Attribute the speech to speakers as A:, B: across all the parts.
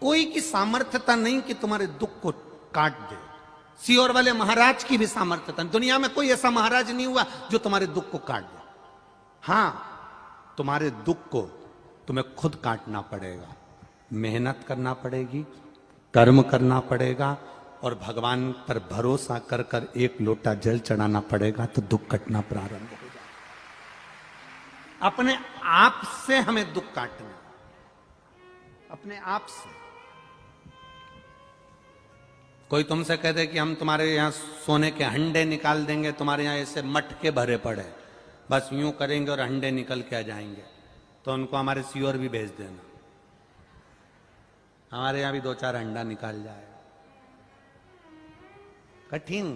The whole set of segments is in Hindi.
A: कोई की सामर्थ्यता नहीं कि तुम्हारे दुख को काट दे। सियोर वाले महाराज की भी सामर्थ्यता, दुनिया में कोई ऐसा महाराज नहीं हुआ जो तुम्हारे दुख को काट दे। हां, तुम्हारे दुख को तुम्हें खुद काटना पड़ेगा, मेहनत करना पड़ेगी, कर्म करना पड़ेगा और भगवान पर भरोसा कर कर एक लोटा जल चढ़ाना पड़ेगा, तो दुख कटना प्रारंभ हो जाएगा। अपने आप से हमें दुख काटना, अपने आप से। कोई तुमसे कह दे कि हम तुम्हारे यहां सोने के हंडे निकाल देंगे, तुम्हारे यहां ऐसे मटके भरे पड़े, बस यूं करेंगे और हंडे निकल के आ जाएंगे, तो उनको हमारे सियोर भी भेज देना, हमारे यहां भी 2-4 अंडा निकाल जाएगा। कठिन।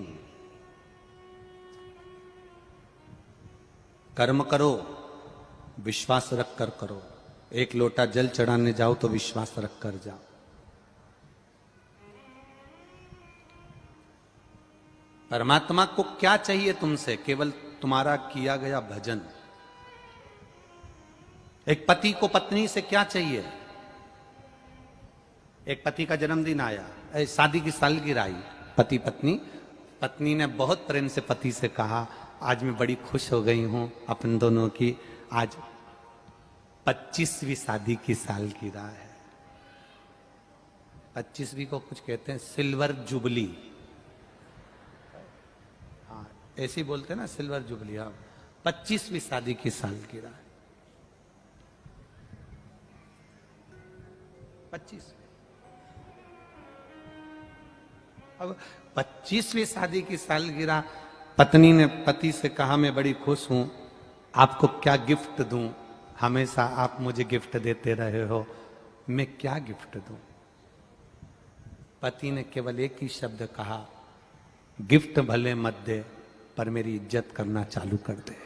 A: कर्म करो, विश्वास रख कर करो। एक लोटा जल चढ़ाने जाओ तो विश्वास रख कर जाओ। परमात्मा को क्या चाहिए तुमसे? केवल तुम्हारा किया गया भजन। एक पति को पत्नी से क्या चाहिए? एक पति का जन्मदिन आया, शादी की सालगिरह आई, पति पत्नी, पत्नी ने बहुत प्रेम से पति से कहा, आज मैं बड़ी खुश हो गई हूं अपन दोनों की, आज 25वीं शादी की सालगिरह है। 25वीं को कुछ कहते हैं सिल्वर जुबली, हाँ ऐसे ही बोलते हैं ना, सिल्वर जुबली। हाँ, 25वीं शादी की सालगिरह है। 25। अब 25वीं शादी की सालगिरह, पत्नी ने पति से कहा, मैं बड़ी खुश हूं, आपको क्या गिफ्ट दूं? हमेशा आप मुझे गिफ्ट देते रहे हो, मैं क्या गिफ्ट दूं? पति ने केवल एक ही शब्द कहा, गिफ्ट भले मत दे पर मेरी इज्जत करना चालू कर दे।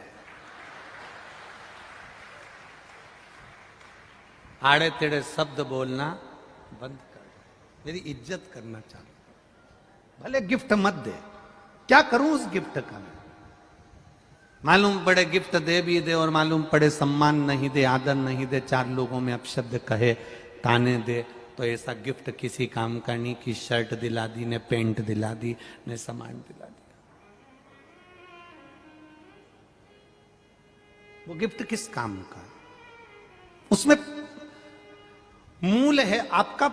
A: आड़े तेड़े शब्द बोलना बंद कर, मेरी इज्जत करना चालू। भले गिफ्ट मत दे, क्या करूं उस गिफ्ट का मैं? मालूम पड़े गिफ्ट दे भी दे और मालूम पड़े सम्मान नहीं दे, आदर नहीं दे, 4 लोगों में अपशब्द कहे, ताने दे, तो ऐसा गिफ्ट किसी काम का नहीं कि शर्ट दिला दी, ने पेंट दिला दी, ने सामान दिला दिया। वो गिफ्ट किस काम का? उसमें मूल है आपका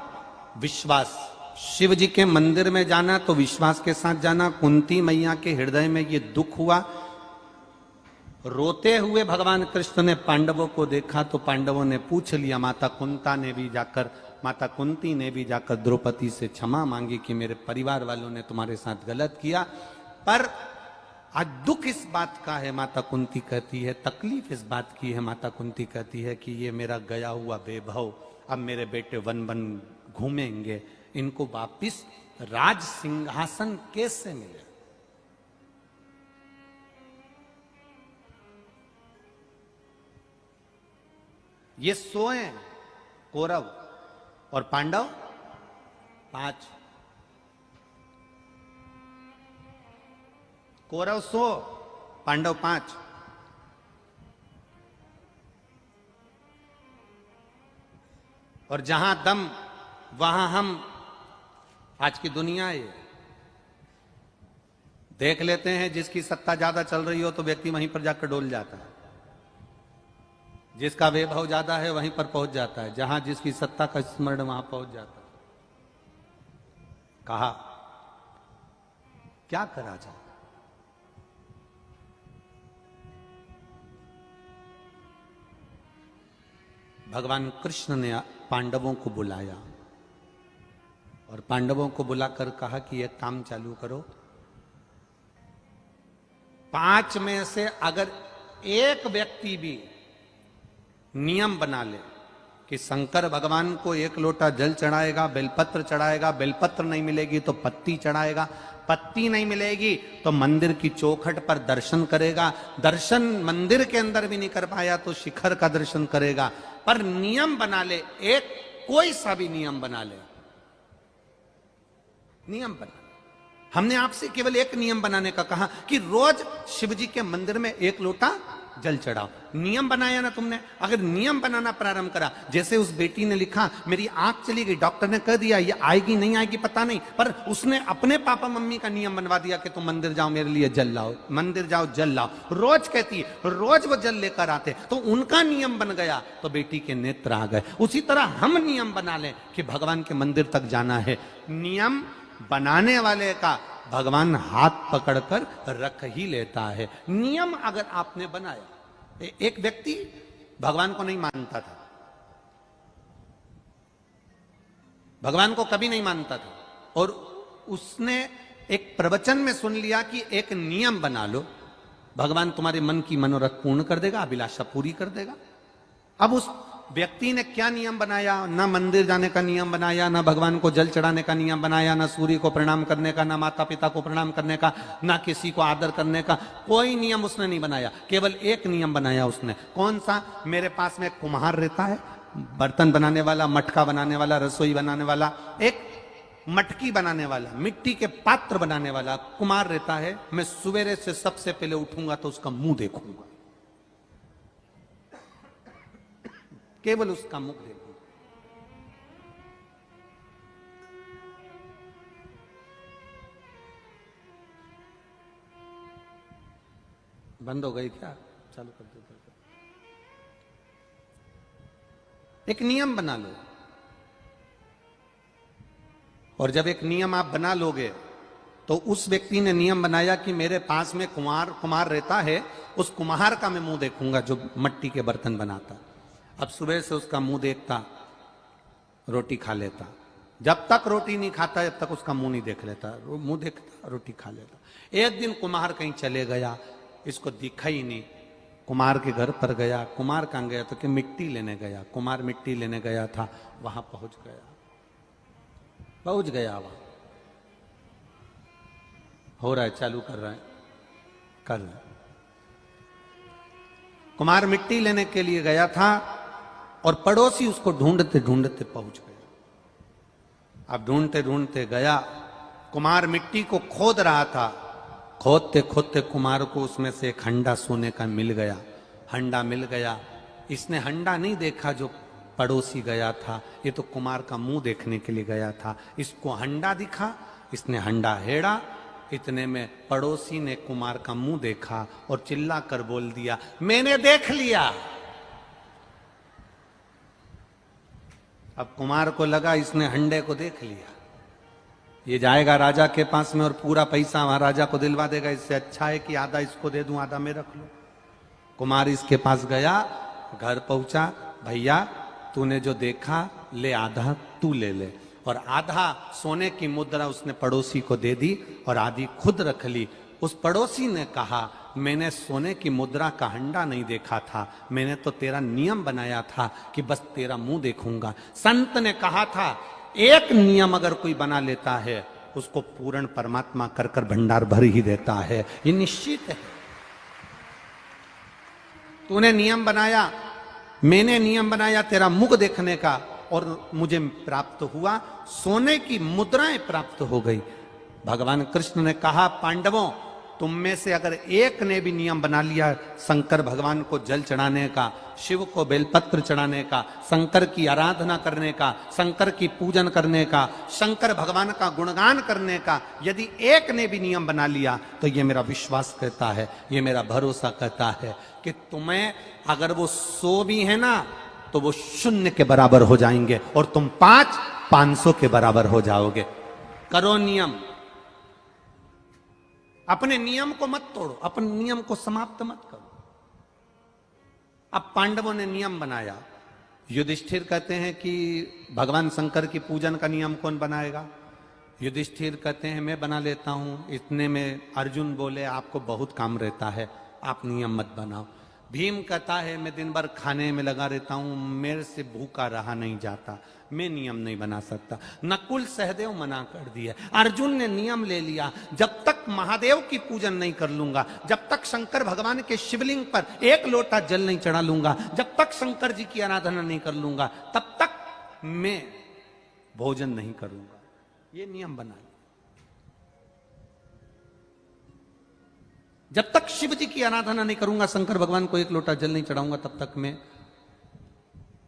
A: विश्वास। शिव जी के मंदिर में जाना तो विश्वास के साथ जाना। कुंती मैया के हृदय में ये दुख हुआ, रोते हुए भगवान कृष्ण ने पांडवों को देखा तो पांडवों ने पूछ लिया, माता कुंती ने भी जाकर द्रौपदी से क्षमा मांगी कि मेरे परिवार वालों ने तुम्हारे साथ गलत किया। पर आज दुख इस बात का है, माता कुंती कहती है, तकलीफ इस बात की है, माता कुंती कहती है कि ये मेरा गया हुआ वैभव, अब मेरे बेटे वन वन घूमेंगे, इनको वापिस राज सिंहासन कैसे मिले? ये 100 हैं, कौरव और पांडव 5। कौरव 100, पांडव 5। और जहां दम वहां हम। आज की दुनिया है, देख लेते हैं, जिसकी सत्ता ज्यादा चल रही हो तो व्यक्ति वहीं पर जाकर डोल जाता है, जिसका वैभव ज्यादा है वहीं पर पहुंच जाता है, जहां जिसकी सत्ता का स्मरण वहां पहुंच जाता है। कहा क्या करा जाए? भगवान कृष्ण ने पांडवों को बुलाया और पांडवों को बुलाकर कहा कि यह काम चालू करो, 5 में से अगर एक व्यक्ति भी नियम बना ले कि शंकर भगवान को 1 लोटा जल चढ़ाएगा, बेलपत्र चढ़ाएगा, बेलपत्र नहीं मिलेगी तो पत्ती चढ़ाएगा, पत्ती नहीं मिलेगी तो मंदिर की चौखट पर दर्शन करेगा, दर्शन मंदिर के अंदर भी नहीं कर पाया तो शिखर का दर्शन करेगा, पर नियम बना ले, एक कोई सा भी नियम बना ले, नियम बना। हमने आपसे केवल एक नियम बनाने का कहा कि रोज शिव जी के मंदिर में 1 लोटा जल चढ़ाओ। नियम बनाया ना तुमने, अगर नियम बनाना प्रारंभ करा, जैसे उस बेटी ने लिखा मेरी आंख चली गई, डॉक्टर ने कह दिया ये आएगी नहीं आएगी पता नहीं, पर उसने अपने पापा मम्मी का नियम बनवा दिया कि तुम मंदिर जाओ मेरे लिए जल लाओ, मंदिर जाओ जल लाओ, रोज कहती है, रोज वो जल लेकर आते, तो उनका नियम बन गया, तो बेटी के नेत्र आ गए। उसी तरह हम नियम बना लें कि भगवान के मंदिर तक जाना है, नियम बनाने वाले का भगवान हाथ पकड़कर रख ही लेता है। नियम अगर आपने बनाया, एक व्यक्ति भगवान को नहीं मानता था, भगवान को कभी नहीं मानता था, और उसने एक प्रवचन में सुन लिया कि एक नियम बना लो, भगवान तुम्हारे मन की मनोरथ पूर्ण कर देगा, अभिलाषा पूरी कर देगा। अब उस व्यक्ति ने क्या नियम बनाया? ना मंदिर जाने का नियम बनाया, ना भगवान को जल चढ़ाने का नियम बनाया, ना सूर्य को प्रणाम करने का, ना माता पिता को प्रणाम करने का, ना किसी को आदर करने का, कोई नियम उसने नहीं बनाया। केवल एक नियम बनाया उसने। कौन सा? मेरे पास में कुम्हार रहता है, बर्तन बनाने वाला, मटका बनाने वाला, रसोई बनाने वाला, एक मटकी बनाने वाला, मिट्टी के पात्र बनाने वाला कुम्हार रहता है। मैं सवेरे से सबसे पहले उठूंगा तो उसका मुंह देखूंगा, केवल उसका मुख देखूंगा। बंद हो गई क्या? चालू कर दो। एक नियम बना लो, और जब एक नियम आप बना लोगे तो उस व्यक्ति ने नियम बनाया कि मेरे पास में कुम्हार रहता है, उस कुम्हार का मैं मुंह देखूंगा जो मट्टी के बर्तन बनाता। अब सुबह से उसका मुंह देखता, रोटी खा लेता, जब तक रोटी नहीं खाता जब तक उसका मुंह नहीं देख लेता, मुंह देखता रोटी खा लेता। एक दिन कुम्हार कहीं चले गया, इसको दिखा ही नहीं, कुम्हार के घर पर गया। कुम्हार कहाँ गया? तो कि मिट्टी लेने गया। कुम्हार मिट्टी लेने गया था, वहां पहुंच गया वहां हो रहा है, चालू कर रहा है, कर रहा है। कुम्हार मिट्टी लेने के लिए गया था और पड़ोसी उसको ढूंढते ढूंढते पहुंच गया। अब ढूंढते ढूंढते गया, कुम्हार मिट्टी को खोद रहा था, खोदते खोदते कुम्हार को उसमें से एक हंडा सोने का मिल गया। हंडा मिल गया, इसने हंडा नहीं देखा जो पड़ोसी गया था, ये तो कुम्हार का मुंह देखने के लिए गया था। इसको हंडा दिखा, इसने हंडा हेड़ा, इतने में पड़ोसी ने कुम्हार का मुंह देखा और चिल्ला कर बोल दिया, मैंने देख लिया। अब कुम्हार को लगा इसने हंडे को देख लिया, ये जाएगा राजा के पास में और पूरा पैसा वहां राजा को दिलवा देगा, इससे अच्छा है कि आधा इसको दे दूं आधा मैं रख लूं। कुम्हार इसके पास गया, घर पहुंचा, भैया तूने जो देखा ले आधा तू ले ले, और आधा सोने की मुद्रा उसने पड़ोसी को दे दी और आधी खुद रख ली। उस पड़ोसी ने कहा, मैंने सोने की मुद्रा का हंडा नहीं देखा था, मैंने तो तेरा नियम बनाया था कि बस तेरा मुंह देखूंगा। संत ने कहा था, एक नियम अगर कोई बना लेता है उसको पूर्ण परमात्मा कर कर भंडार भर ही देता है, ये निश्चित है। तूने नियम बनाया, मैंने नियम बनाया तेरा मुख देखने का, और मुझे प्राप्त हुआ, सोने की मुद्राएं प्राप्त हो गई। भगवान कृष्ण ने कहा, पांडवों तुम में से अगर एक ने भी नियम बना लिया शंकर भगवान को जल चढ़ाने का, शिव को बेलपत्र चढ़ाने का, शंकर की आराधना करने का, शंकर की पूजन करने का, शंकर भगवान का गुणगान करने का, यदि एक ने भी नियम बना लिया तो ये मेरा विश्वास कहता है, ये मेरा भरोसा कहता है कि तुम्हें अगर वो 100 भी है ना तो वो 0 के बराबर हो जाएंगे और तुम 500 के बराबर हो जाओगे। करो नियम, अपने नियम को मत तोड़ो, अपने नियम को समाप्त मत करो। अब पांडवों ने नियम बनाया, युधिष्ठिर कहते हैं कि भगवान शंकर की पूजन का नियम कौन बनाएगा? युधिष्ठिर कहते हैं मैं बना लेता हूं। इतने में अर्जुन बोले, आपको बहुत काम रहता है, आप नियम मत बनाओ। भीम कहता है मैं दिन भर खाने में लगा रहता हूं, मेरे से भूखा रहा नहीं जाता, मैं नियम नहीं बना सकता। नकुल सहदेव मना कर दिया। अर्जुन ने नियम ले लिया, जब तक महादेव की पूजन नहीं कर लूंगा, जब तक शंकर भगवान के शिवलिंग पर एक लोटा जल नहीं चढ़ा लूंगा, जब तक शंकर जी की आराधना नहीं कर लूंगा, तब तक मैं भोजन नहीं करूंगा। ये नियम बना। जब तक शिव जी की आराधना नहीं करूंगा, शंकर भगवान को एक लोटा जल नहीं चढ़ाऊंगा, तब तक मैं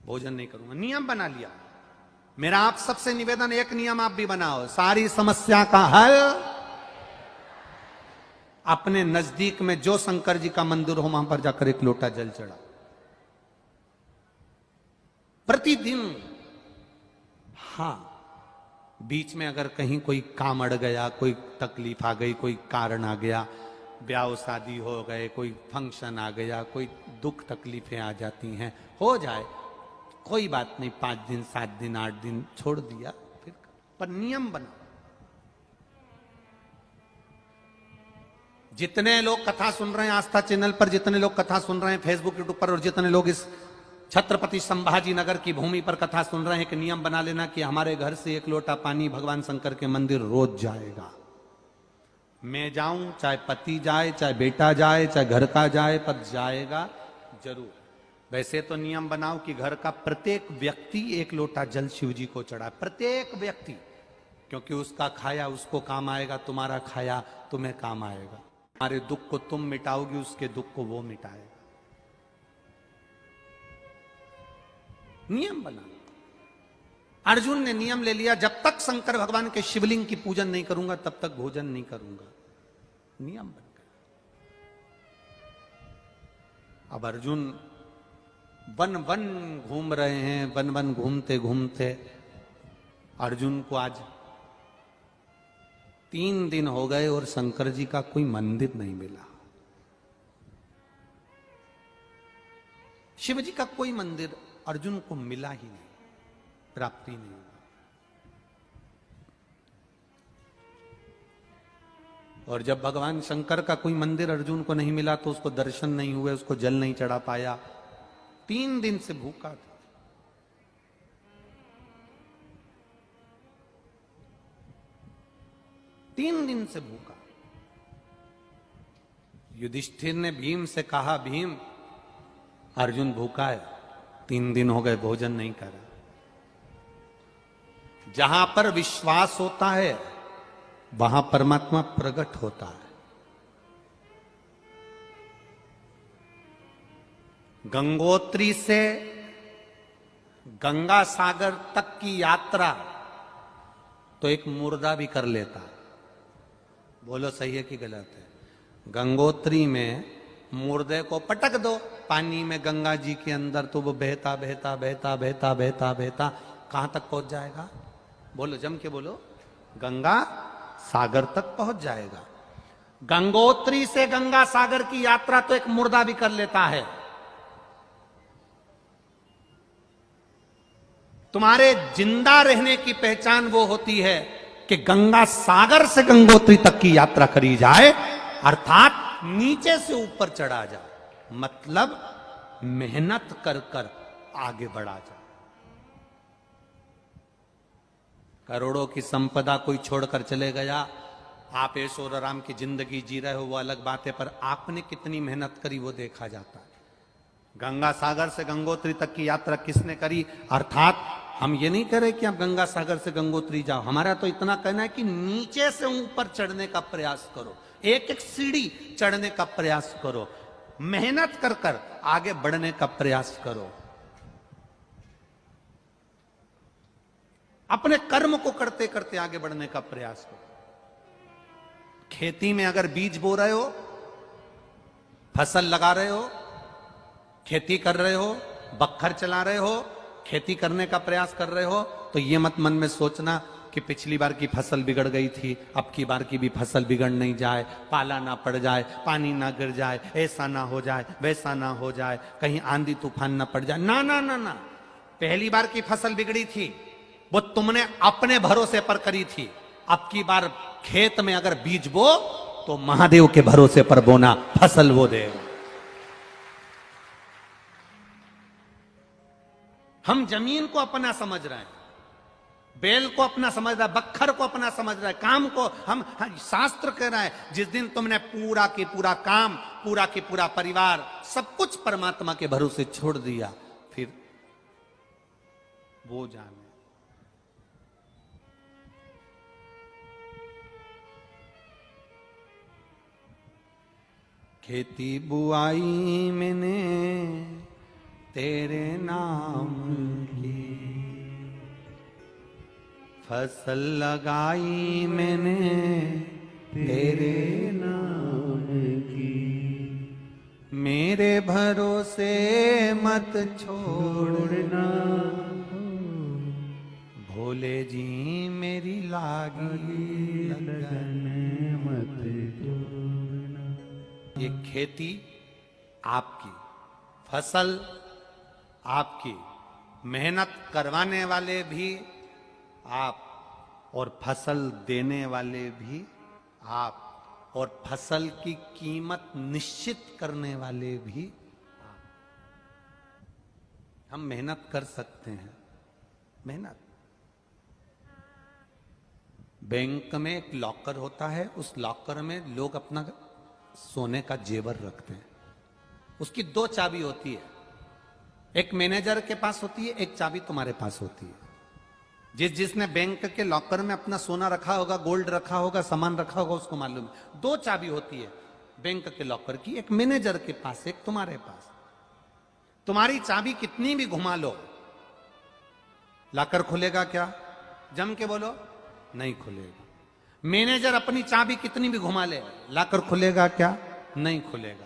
A: भोजन नहीं करूंगा। नियम बना लिया। मेरा आप सबसे निवेदन, एक नियम आप भी बनाओ, सारी समस्या का हल अपने नजदीक में जो शंकर जी का मंदिर हो वहां पर जाकर एक लोटा जल चढ़ाओ प्रतिदिन। हां, बीच में अगर कहीं कोई काम अड़ गया, कोई तकलीफ आ गई, कोई कारण आ गया, ब्याह शादी हो गए, कोई फंक्शन आ गया, कोई दुख तकलीफें आ जाती हैं, हो जाए, कोई बात नहीं, 5 दिन 7 दिन 8 दिन छोड़ दिया, फिर पर नियम बना। जितने लोग कथा सुन रहे हैं आस्था चैनल पर, जितने लोग कथा सुन रहे हैं फेसबुक यूट्यूब पर, और जितने लोग इस छत्रपति संभाजी नगर की भूमि पर कथा सुन रहे हैं, एक नियम बना लेना कि हमारे घर से एक लोटा पानी भगवान शंकर के मंदिर रोज जाएगा। मैं जाऊं, चाहे पति जाए, चाहे बेटा जाए, चाहे घर का जाए, पर जाएगा जरूर। वैसे तो नियम बनाओ कि घर का प्रत्येक व्यक्ति एक लोटा जल शिव जी को चढ़ाए, प्रत्येक व्यक्ति, क्योंकि उसका खाया उसको काम आएगा, तुम्हारा खाया तुम्हें काम आएगा। तुम्हारे दुख को तुम मिटाओगी, उसके दुख को वो मिटाएगा। नियम बना। अर्जुन ने नियम ले लिया, जब तक शंकर भगवान के शिवलिंग की पूजन नहीं करूंगा तब तक भोजन नहीं करूंगा। नियम बन गया। अब अर्जुन वन वन घूम रहे हैं, वन वन घूमते घूमते अर्जुन को आज 3 दिन हो गए और शंकर जी का कोई मंदिर नहीं मिला। शिव जी का कोई मंदिर अर्जुन को मिला ही नहीं, प्राप्ति नहीं हुआ। और जब भगवान शंकर का कोई मंदिर अर्जुन को नहीं मिला तो उसको दर्शन नहीं हुए, उसको जल नहीं चढ़ा पाया, 3 दिन से भूखा था। तीन दिन से भूखा। युधिष्ठिर ने भीम से कहा, भीम अर्जुन भूखा है, 3 दिन हो गए भोजन नहीं करा। जहां पर विश्वास होता है वहां परमात्मा प्रकट होता है। गंगोत्री से गंगा सागर तक की यात्रा तो एक मुर्दा भी कर लेता। बोलो सही है कि गलत है? गंगोत्री में मुर्दे को पटक दो पानी में गंगा जी के अंदर, तो वो बहता बहता बहता बहता बहता बहता कहां तक पहुंच जाएगा? बोलो, जम के बोलो, गंगा सागर तक पहुंच जाएगा। गंगोत्री से गंगा सागर की यात्रा तो एक मुर्दा भी कर लेता है। तुम्हारे जिंदा रहने की पहचान वो होती है कि गंगा सागर से गंगोत्री तक की यात्रा करी जाए, अर्थात नीचे से ऊपर चढ़ा जाए, मतलब मेहनत कर कर आगे बढ़ा जाए। करोड़ों की संपदा कोई छोड़कर चले गया, आप ऐशो आराम की जिंदगी जी रहे हो वो अलग बात है, पर आपने कितनी मेहनत करी वो देखा जाता है। गंगा सागर से गंगोत्री तक की यात्रा किसने करी? अर्थात हम ये नहीं कह रहे कि आप गंगा सागर से गंगोत्री जाओ, हमारा तो इतना कहना है कि नीचे से ऊपर चढ़ने का प्रयास करो, एक एक सीढ़ी चढ़ने का प्रयास करो, मेहनत कर कर आगे बढ़ने का प्रयास करो। अपने कर्म को करते करते आगे बढ़ने का प्रयास करो। खेती में अगर बीज बो रहे हो, फसल लगा रहे हो, खेती कर रहे हो, बखर चला रहे हो, खेती करने का प्रयास कर रहे हो, तो ये मत मन में सोचना कि पिछली बार की फसल बिगड़ गई थी, अब की बार की भी फसल बिगड़ नहीं जाए, पाला ना पड़ जाए, पानी ना गिर जाए, ऐसा ना हो जाए, वैसा ना हो जाए, कहीं आंधी तूफान ना पड़ जाए। ना ना ना ना, पहली बार की फसल बिगड़ी थी, वो तुमने अपने भरोसे पर करी थी। अब की बार खेत में अगर बीज बो तो महादेव के भरोसे पर बोना, फसल वो देगा। हम जमीन को अपना समझ रहे हैं, बैल को अपना समझ रहा है, बखर को अपना समझ रहा है, काम को हम शास्त्र कह रहा है जिस दिन तुमने पूरा की पूरा काम, पूरा की पूरा परिवार, सब कुछ परमात्मा के भरोसे छोड़ दिया, फिर वो जाने। खेती बुआई मैंने तेरे नाम की, फसल लगाई मैंने तेरे नाम की, मेरे भरोसे मत छोड़ना भोले जी मेरी लागी लगन मत छोड़ना। ये खेती आपकी, फसल आपकी, मेहनत करवाने वाले भी आप और फसल देने वाले भी आप, और फसल की कीमत निश्चित करने वाले भी आप। हम मेहनत कर सकते हैं, मेहनत। बैंक में एक लॉकर होता है, उस लॉकर में लोग अपना सोने का जेवर रखते हैं। उसकी दो चाबी होती है, एक मैनेजर के पास होती है, एक चाबी तुम्हारे पास होती है। जिसने बैंक के लॉकर में अपना सोना रखा होगा, गोल्ड रखा होगा, सामान रखा होगा, उसको मालूम है। दो चाबी होती है बैंक के लॉकर की, एक मैनेजर के पास, एक तुम्हारे पास। तुम्हारी चाबी कितनी भी घुमा लो, लॉकर खुलेगा क्या? जम के बोलो, नहीं खुलेगा। मैनेजर अपनी चाबी कितनी भी घुमा ले, लॉकर खुलेगा क्या? नहीं खुलेगा।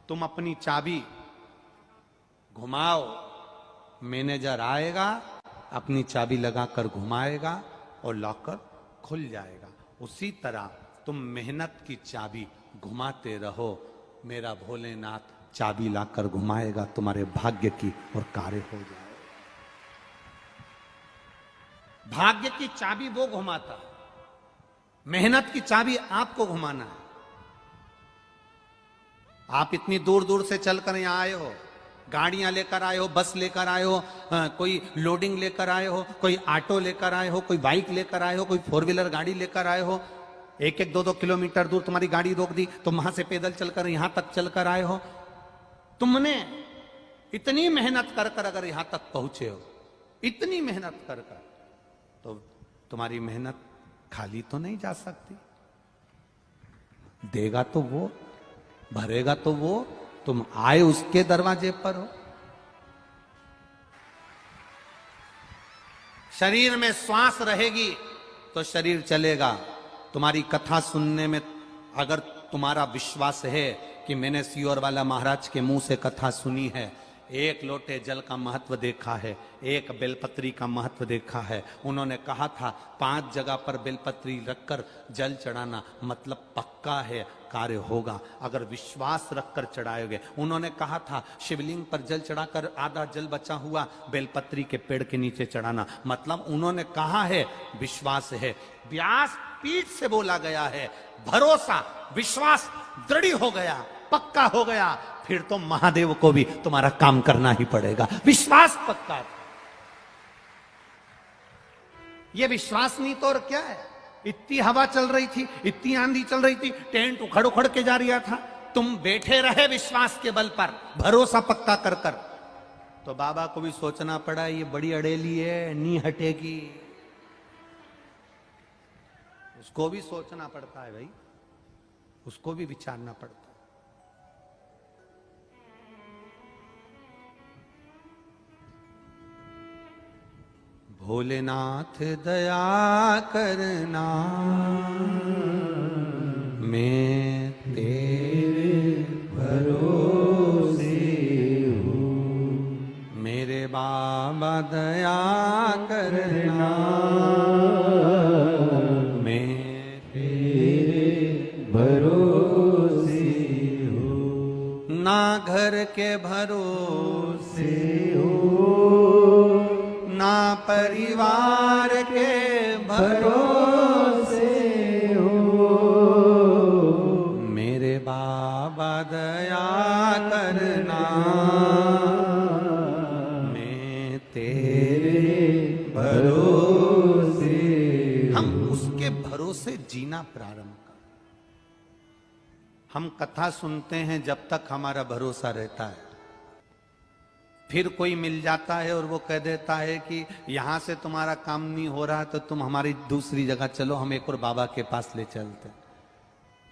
A: तुम अपनी चाबी घुमाओ, मैनेजर आएगा, अपनी चाबी लगाकर घुमाएगा और लॉकर खुल जाएगा। उसी तरह तुम मेहनत की चाबी घुमाते रहो, मेरा भोलेनाथ चाबी लाकर घुमाएगा तुम्हारे भाग्य की और कार्य हो जाएगा। भाग्य की चाबी वो घुमाता है, मेहनत की चाबी आपको घुमाना है। आप इतनी दूर दूर से चलकर यहां आए हो, गाड़ियां लेकर आए हो, बस लेकर आए हो, कोई लोडिंग लेकर आए हो, कोई ऑटो लेकर आए हो, कोई बाइक लेकर आए हो, कोई फोर व्हीलर गाड़ी लेकर आए हो। एक एक दो दो किलोमीटर दूर तुम्हारी गाड़ी रोक दी, तुम वहां से पैदल चलकर यहां तक चलकर आए हो। तुमने इतनी मेहनत कर कर अगर यहां तक पहुंचे हो, इतनी मेहनत कर कर, तो तुम्हारी मेहनत खाली तो नहीं जा सकती। देगा तो वो, भरेगा तो वो, तुम आए उसके दरवाजे पर हो। शरीर में श्वास रहेगी तो शरीर चलेगा। तुम्हारी कथा सुनने में अगर तुम्हारा विश्वास है कि मैंने सियोर वाला महाराज के मुंह से कथा सुनी है, एक लोटे जल का महत्व देखा है, एक बेलपत्री का महत्व देखा है। उन्होंने कहा था 5 जगह पर बेलपत्री रखकर जल चढ़ाना, मतलब पक्का है कार्य होगा अगर विश्वास रखकर चढ़ाओगे। उन्होंने कहा था शिवलिंग पर जल चढ़ाकर आधा जल बचा हुआ बेलपत्री के पेड़ के नीचे चढ़ाना, मतलब उन्होंने कहा है विश्वास है। व्यास पीठ से बोला गया है, भरोसा विश्वास दृढ़ हो गया, पक्का हो गया, फिर तो महादेव को भी तुम्हारा काम करना ही पड़ेगा। विश्वास पक्का। ये विश्वास नहीं तो और क्या है? इतनी हवा चल रही थी, इतनी आंधी चल रही थी, टेंट उखड़ उखड़ के जा रहा था, तुम बैठे रहे विश्वास के बल पर, भरोसा पक्का कर कर। तो बाबा को भी सोचना पड़ा, ये बड़ी अड़ेली है, नहीं हटेगी। उसको भी सोचना पड़ता है भाई, उसको भी विचारना पड़ता है। भोलेनाथ दया करना, मैं तेरे भरोसे हूँ। मेरे बाबा दया करना, मैं तेरे भरोसे हूँ। ना घर के भरोसे हो, ना परिवार के भरोसे हो, मेरे बाबा दया करना, मैं तेरे भरोसे। हम उसके भरोसे जीना प्रारंभ कर। हम कथा सुनते हैं जब तक हमारा भरोसा रहता है, फिर कोई मिल जाता है और वो कह देता है कि यहां से तुम्हारा काम नहीं हो रहा तो तुम हमारी दूसरी जगह चलो, हम एक और बाबा के पास ले चलते।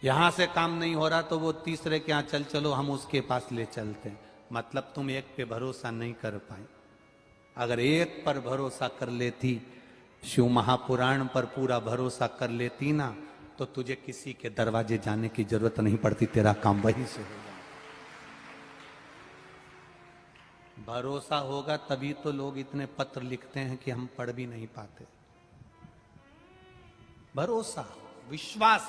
A: यहां से काम नहीं हो रहा तो वो तीसरे के यहां चल चलो, हम उसके पास ले चलते हैं। मतलब तुम एक पे भरोसा नहीं कर पाए। अगर एक पर भरोसा कर लेती, शिव महापुराण पर पूरा भरोसा कर लेती ना, तो तुझे किसी के दरवाजे जाने की जरूरत नहीं पड़ती, तेरा काम वहीं से होगा। भरोसा होगा तभी तो लोग इतने पत्र लिखते हैं कि हम पढ़ भी नहीं पाते। भरोसा, विश्वास,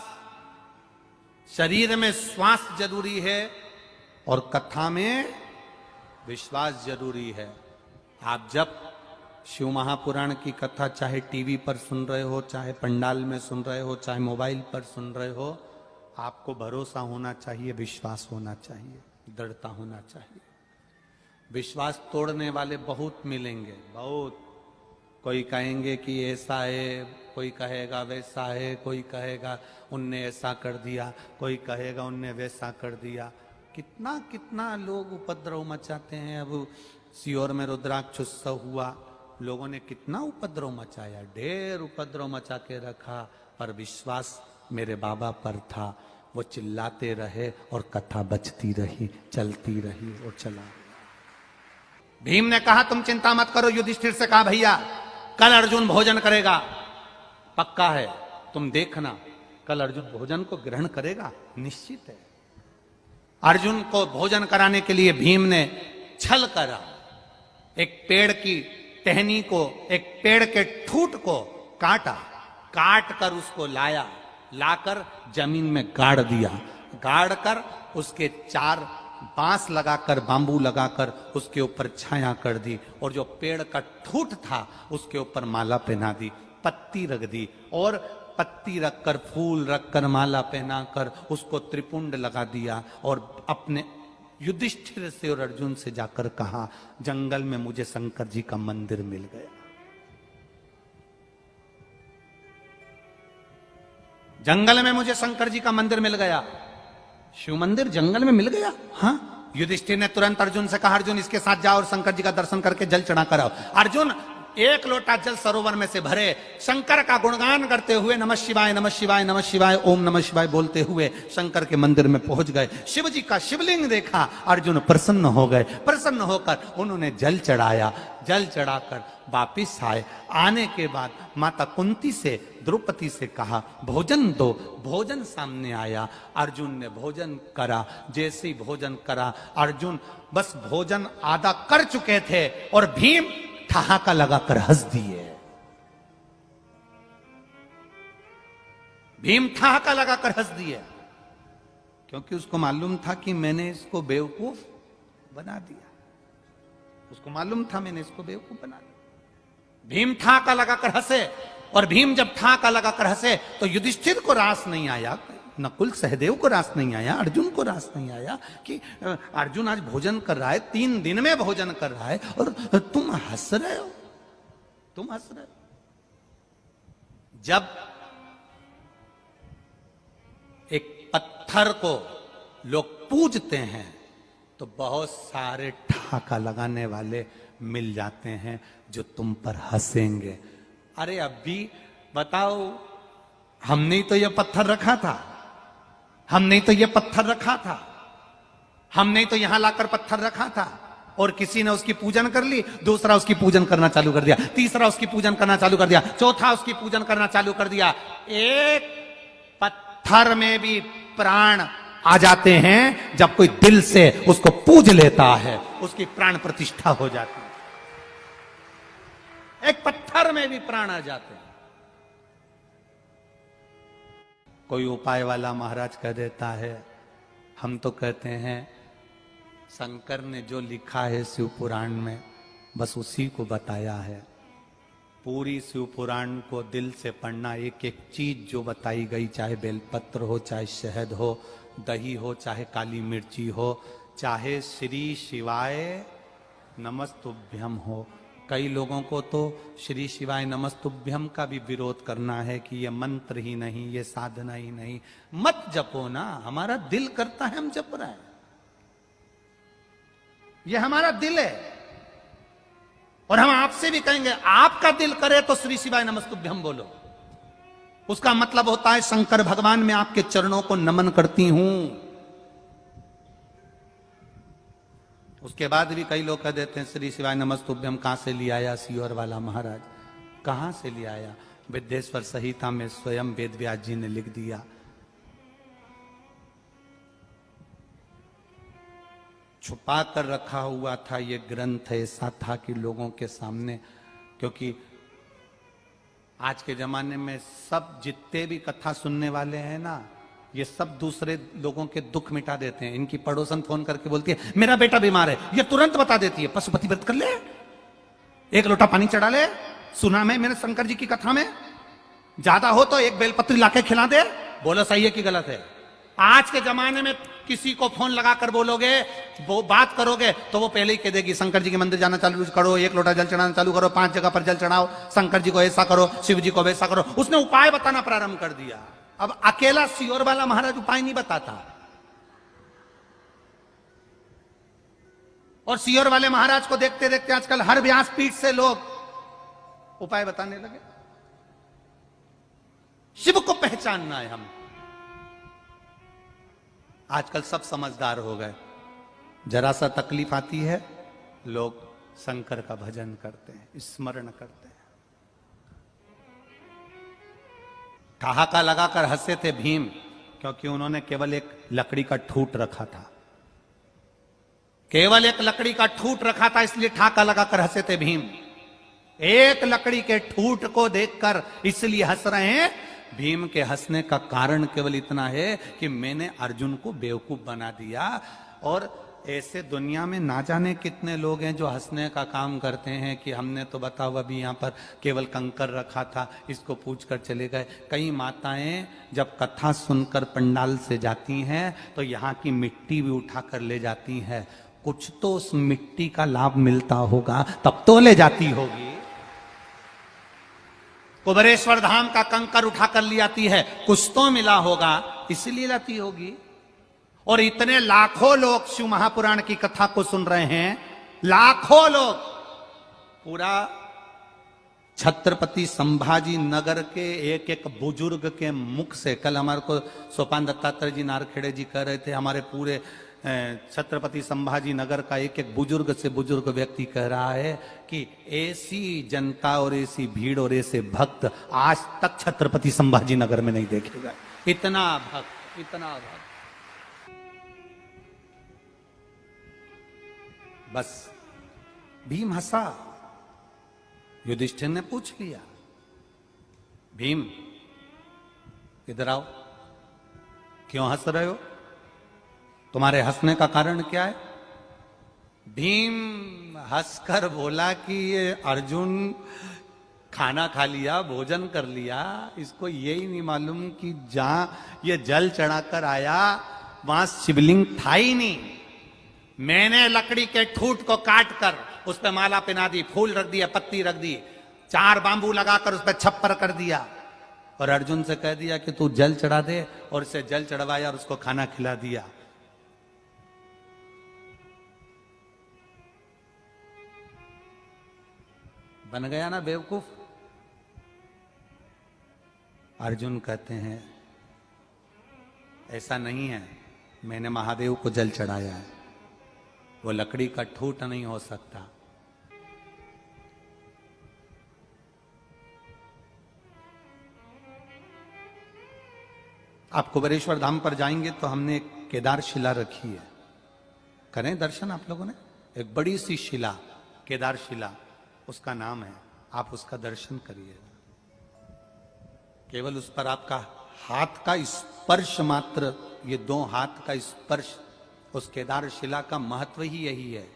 A: शरीर में श्वास जरूरी है और कथा में विश्वास जरूरी है। आप जब शिव महापुराण की कथा चाहे टीवी पर सुन रहे हो, चाहे पंडाल में सुन रहे हो, चाहे मोबाइल पर सुन रहे हो, आपको भरोसा होना चाहिए, विश्वास होना चाहिए, दृढ़ता होना चाहिए। विश्वास तोड़ने वाले बहुत मिलेंगे, बहुत। कोई कहेंगे कि ऐसा है, कोई कहेगा वैसा है, कोई कहेगा उनने ऐसा कर दिया, कोई कहेगा उनने वैसा कर दिया। कितना कितना लोग उपद्रव मचाते हैं। अब सीहोर में रुद्राक्ष उत्सव हुआ, लोगों ने कितना उपद्रव मचाया, ढेर उपद्रव मचा के रखा, पर विश्वास मेरे बाबा पर था। वो चिल्लाते रहे और कथा बचती रही, चलती रही और चला। भीम ने कहा तुम चिंता मत करो। युधिष्ठिर से कहा भैया कल अर्जुन भोजन करेगा, पक्का है, तुम देखना कल अर्जुन भोजन को ग्रहण करेगा, निश्चित है। अर्जुन को भोजन कराने के लिए भीम ने छल करा। एक पेड़ की टहनी को, एक पेड़ के ठूट को काटा, काट कर उसको लाया, लाकर जमीन में गाड़ दिया, गाड़ कर उसके 4 बांस लगाकर, बांबू लगाकर उसके ऊपर छाया कर दी, और जो पेड़ का ठूट था उसके ऊपर माला पहना दी, पत्ती रख दी, और पत्ती रखकर, फूल रखकर, माला पहनाकर उसको त्रिपुंड लगा दिया, और अपने युधिष्ठिर से और अर्जुन से जाकर कहा जंगल में मुझे शंकर जी का मंदिर मिल गया। जंगल में मुझे शंकर जी का मंदिर मिल गया। शिव मंदिर जंगल में मिल गया? हाँ। युधिष्ठिर ने तुरंत अर्जुन से कहा अर्जुन इसके साथ जाओ और शंकर जी का दर्शन करके जल चढ़ा कर आओ। अर्जुन 1 लोटा जल सरोवर में से भरे, शंकर का गुणगान करते हुए नमः शिवाय नमः शिवाय नमः शिवाय ओम नमः शिवाय बोलते हुए शंकर के मंदिर में पहुंच गए। शिव जी का शिवलिंग देखा, अर्जुन प्रसन्न हो गए। प्रसन्न होकर उन्होंने जल चढ़ाया, जल चढ़ाकर वापिस आए। आने के बाद माता कुंती से, द्रौपदी से कहा भोजन दो। भोजन सामने आया, अर्जुन ने भोजन करा। जैसे ही भोजन करा, अर्जुन बस भोजन आधा कर चुके थे और भीम ठहाका लगाकर हंस दिए। भीम ठहाका लगाकर हंस दिए, क्योंकि उसको मालूम था कि मैंने इसको बेवकूफ बना दिया। उसको मालूम था मैंने इसको बेवकूफ बना दिया। भीम ठहाका लगाकर हंसे, और भीम जब ठहाका लगाकर हंसे तो युधिष्ठिर को रास नहीं आया, नकुल सहदेव को रास नहीं आया, अर्जुन को रास नहीं आया कि अर्जुन आज भोजन कर रहा है, 3 दिन में भोजन कर रहा है और तुम हंस रहे हो, तुम हंस रहे हो। जब एक पत्थर को लोग पूजते हैं तो बहुत सारे ठहाका लगाने वाले मिल जाते हैं जो तुम पर हंसेंगे। अरे अभी बताओ, हमने तो यह पत्थर रखा था, हमने तो यह पत्थर रखा था, हमने तो यहां लाकर पत्थर रखा था, और किसी ने उसकी पूजन कर ली, दूसरा उसकी पूजन करना चालू कर दिया, तीसरा उसकी पूजन करना चालू कर दिया, चौथा उसकी पूजन करना चालू कर दिया। एक पत्थर में भी प्राण आ जाते हैं जब कोई दिल से उसको पूज लेता है, उसकी प्राण प्रतिष्ठा हो जाती है। एक पत्थर में भी प्राण आ जाते हैं। कोई उपाय वाला महाराज कह देता है, हम तो कहते हैं शंकर ने जो लिखा है शिव पुराण में बस उसी को बताया है। पूरी शिव पुराण को दिल से पढ़ना, एक एक चीज जो बताई गई, चाहे बेलपत्र हो, चाहे शहद हो, दही हो, चाहे काली मिर्ची हो, चाहे श्री शिवाय नमस्तुभ्यम हो। कई लोगों को तो श्री शिवाय नमस्तुभ्यम का भी विरोध करना है कि ये मंत्र ही नहीं, ये साधना ही नहीं। मत जपो ना, हमारा दिल करता है हम जप रहे हैं, ये हमारा दिल है। और हम आपसे भी कहेंगे आपका दिल करे तो श्री शिवाय नमस्तुभ्यम बोलो, उसका मतलब होता है शंकर भगवान मैं आपके चरणों को नमन करती हूं। उसके बाद भी कई लोग कह देते हैं श्री शिवाय नमस्तुभ्यम कहां से ले आया सीहोर वाला महाराज, कहां से ले आया? विद्येश्वर संहिता में स्वयं वेद व्यास जी ने लिख दिया। छुपा कर रखा हुआ था ये ग्रंथ, ऐसा था कि लोगों के सामने, क्योंकि आज के जमाने में सब जितने भी कथा सुनने वाले हैं ना, ये सब दूसरे लोगों के दुख मिटा देते हैं। इनकी पड़ोसन फोन करके बोलती है मेरा बेटा बीमार है, ये तुरंत बता देती है पशुपति व्रत कर ले, एक लोटा पानी चढ़ा ले, सुना मैं मेरे शंकर जी की कथा में, ज्यादा हो तो एक बेलपत्री लाके खिला दे। बोलो सही है कि गलत है? आज के जमाने में किसी को फोन लगाकर बोलोगे, वो बात करोगे तो वो पहले ही कह देगी शंकर जी के मंदिर जाना चालू करो, एक लोटा जल चढ़ाना चालू करो, 5 जगह पर जल चढ़ाओ, शंकर जी को ऐसा करो, शिव जी को वैसा करो। उसने उपाय बताना प्रारंभ कर दिया। अब अकेला सीहोर वाला महाराज उपाय नहीं बताता, और सीहोर वाले महाराज को देखते देखते आजकल हर व्यासपीठ से लोग उपाय बताने लगे। शिव को पहचानना है हम। आजकल सब समझदार हो गए, जरा सा तकलीफ आती है लोग शंकर का भजन करते हैं, स्मरण करते हैं। ठहाका लगाकर हंसे थे भीम, क्योंकि उन्होंने केवल एक लकड़ी का ठूट रखा था, केवल एक लकड़ी का ठूट रखा था, इसलिए ठहाका लगाकर हंसे थे भीम। एक लकड़ी के ठूट को देखकर इसलिए हंस रहे हैं। भीम के हंसने का कारण केवल इतना है कि मैंने अर्जुन को बेवकूफ बना दिया। और ऐसे दुनिया में ना जाने कितने लोग हैं जो हंसने का काम करते हैं कि हमने तो बताओ अभी यहाँ पर केवल कंकर रखा था, इसको पूछ कर चले गए। कई माताएं जब कथा सुनकर पंडाल से जाती हैं तो यहाँ की मिट्टी भी उठा कर ले जाती हैं। कुछ तो उस मिट्टी का लाभ मिलता होगा, तब तो ले जाती होगी। कुबेरेश्वर धाम का कंकर उठाकर ले आती है, कुछ तो मिला होगा, इसलिए लाती होगी। और इतने लाखों लोग शिव महापुराण की कथा को सुन रहे हैं, लाखों लोग। पूरा छत्रपति संभाजी नगर के एक एक बुजुर्ग के मुख से, कल हमारे को सोपान दत्तात्रेय जी नारखेड़े जी कह रहे थे, हमारे पूरे छत्रपति संभाजी नगर का एक एक बुजुर्ग से बुजुर्ग व्यक्ति कह रहा है कि ऐसी जनता और ऐसी भीड़ और ऐसे भक्त आज तक छत्रपति संभाजी नगर में नहीं देखे गए। इतना भक्त, इतना भक्त। बस भीम हंसा। युधिष्ठिर ने पूछ लिया, भीम इधर आओ, क्यों हंस रहे हो? तुम्हारे हंसने का कारण क्या है? भीम हंसकर बोला कि ये अर्जुन खाना खा लिया, भोजन कर लिया, इसको यही नहीं मालूम कि जहां ये जल चढ़ाकर आया वहां शिवलिंग था ही नहीं। मैंने लकड़ी के ठूट को काट कर उस पर माला पहना दी, फूल रख दिया, पत्ती रख दी, 4 बांबू लगाकर उस पर छप्पर कर दिया, और अर्जुन से कह दिया कि तू जल चढ़ा दे, और इसे जल चढ़वाया और उसको खाना खिला दिया। बन गया ना बेवकूफ? अर्जुन कहते हैं ऐसा नहीं है, मैंने महादेव को जल चढ़ाया है, वो लकड़ी का ठूट नहीं हो सकता। आप कुबेरेश्वर धाम पर जाएंगे तो हमने एक केदार शिला रखी है, करें दर्शन आप लोगों ने? एक बड़ी सी शिला, केदार शिला उसका नाम है, आप उसका दर्शन करिए। केवल उस पर आपका हाथ का स्पर्श मात्र, ये 2 हाथ का स्पर्श, उस केदार शिला का महत्व ही यही है।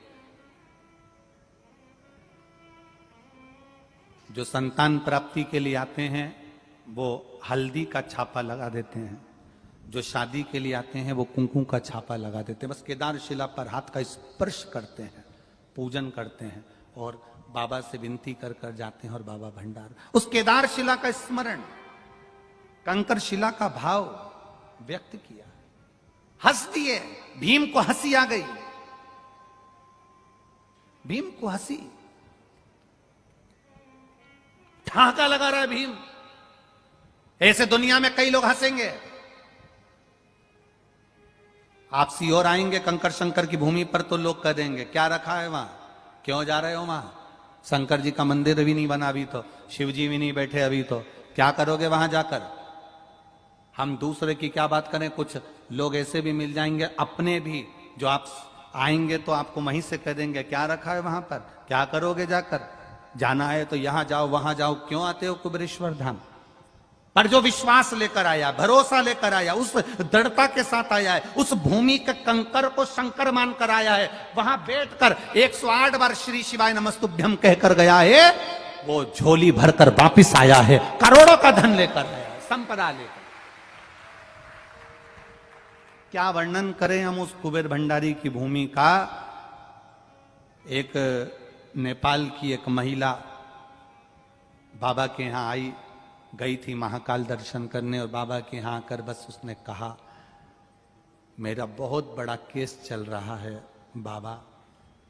A: जो संतान प्राप्ति के लिए आते हैं वो हल्दी का छापा लगा देते हैं, जो शादी के लिए आते हैं वो कुंकू का छापा लगा देते हैं। बस केदार शिला पर हाथ का स्पर्श करते हैं, पूजन करते हैं और बाबा से विनती कर कर जाते हैं, और बाबा भंडार। उस केदार शिला का स्मरण, कंकर शिला का भाव व्यक्त किया। हंस दिए, भीम को हंसी आ गई, भीम को हंसी, ठहाका लगा रहा है भीम। ऐसे दुनिया में कई लोग हंसेंगे। आप सीहोर आएंगे कंकर शंकर की भूमि पर तो लोग कह देंगे क्या रखा है वहां, क्यों जा रहे हो वहां, शंकर जी का मंदिर भी नहीं बना अभी तो, शिव जी भी नहीं बैठे अभी तो, क्या करोगे वहां जाकर। हम दूसरे की क्या बात करें, कुछ लोग ऐसे भी मिल जाएंगे अपने भी, जो आप आएंगे तो आपको वहीं से कह देंगे क्या रखा है वहां पर, क्या करोगे जाकर, जाना है तो यहां जाओ वहां जाओ, क्यों आते हो कुबेरेश्वर धाम। पर जो विश्वास लेकर आया, भरोसा लेकर आया, उस दृढ़ता के साथ आया है, उस भूमि के कंकर को शंकर मानकर आया है, वहां बैठकर 108 बार श्री शिवाय नमस्तुभ्यम कहकर गया है, वो झोली भरकर वापिस आया है, करोड़ों का धन लेकर आया है, संपदा लेकर। क्या वर्णन करें हम उस कुबेर भंडारी की भूमि का। एक नेपाल की एक महिला बाबा के यहां आई, गई थी महाकाल दर्शन करने, और बाबा के यहां आकर बस उसने कहा मेरा बहुत बड़ा केस चल रहा है बाबा,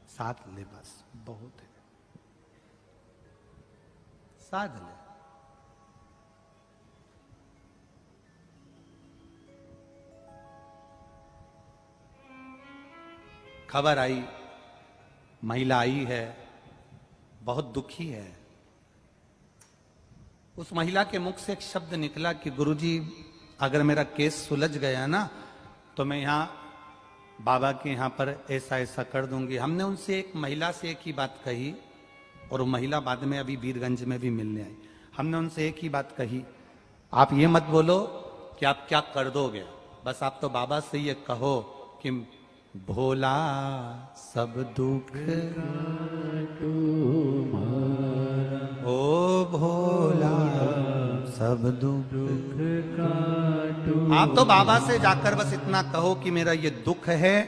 A: साथ ले, बस बहुत है, साथ ले। खबर आई, महिला आई है, बहुत दुखी है। उस महिला के मुख से एक शब्द निकला कि गुरुजी अगर मेरा केस सुलझ गया ना तो मैं यहां बाबा के यहां पर ऐसा ऐसा कर दूंगी। हमने उनसे, एक महिला से एक ही बात कही, और वो महिला बाद में अभी वीरगंज में भी मिलने आई। हमने उनसे एक ही बात कही, आप ये मत बोलो कि आप क्या कर दोगे, बस आप तो बाबा से ये कहो कि भोला सब दुख ओ भोला सब दुख। आप तो बाबा से जाकर बस इतना कहो कि मेरा ये दुख है,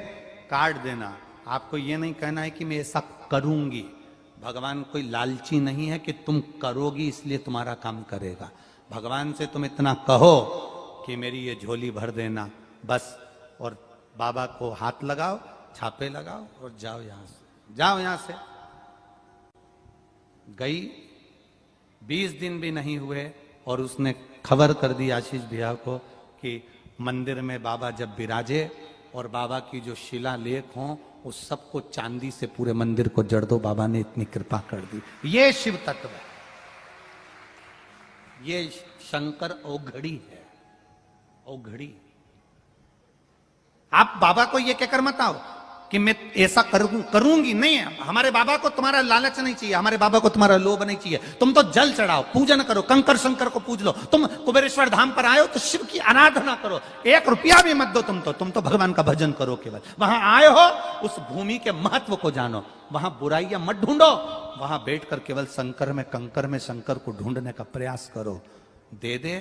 A: काट देना। आपको ये नहीं कहना है कि मैं ऐसा करूंगी। भगवान कोई लालची नहीं है कि तुम करोगी इसलिए तुम्हारा काम करेगा। भगवान से तुम इतना कहो कि मेरी ये झोली भर देना बस, और बाबा को हाथ लगाओ, छापे लगाओ और जाओ यहां से, जाओ यहां से। गई, 20 दिन भी नहीं हुए और उसने खबर कर दी आशीष भैया को कि मंदिर में बाबा जब विराजे और बाबा की जो शिलालेख हो उस सबको चांदी से पूरे मंदिर को जड़ दो। बाबा ने इतनी कृपा कर दी। ये शिव तत्व है, ये शंकर औघड़ी है, औघड़ी। आप बाबा को ये कहकर मत आओ कि मैं ऐसा करूंगी, नहीं है। हमारे बाबा को तुम्हारा लालच नहीं चाहिए, हमारे बाबा को तुम्हारा लोभ नहीं चाहिए। तुम तो जल चढ़ाओ, पूजन करो, कंकर शंकर को पूज लो। तुम कुबेरेश्वर धाम पर आए हो तो शिव की आराधना करो, 1 रुपया भी मत दो। तुम तो भगवान का भजन करो केवल। वहां आए हो, उस भूमि के महत्व को जानो, वहां बुराइयां मत ढूंढो, वहां बैठकर केवल शंकर में, कंकर में शंकर को ढूंढने का प्रयास करो। दे दे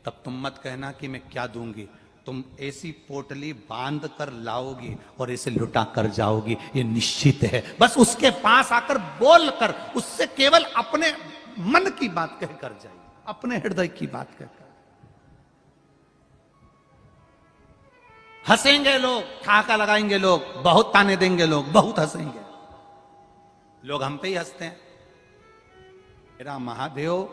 A: तब तुम मत कहना कि मैं क्या दूंगी। तुम ऐसी पोटली बांध कर लाओगी और इसे लुटा कर जाओगी, ये निश्चित है। बस उसके पास आकर बोल कर, उससे केवल अपने मन की बात कहकर जाइए, अपने हृदय की बात कहकर। हंसेंगे लोग, ठहाका लगाएंगे लोग, बहुत ताने देंगे लोग, बहुत हंसेंगे लोग। हम पे ही हंसते हैं। मेरा महादेव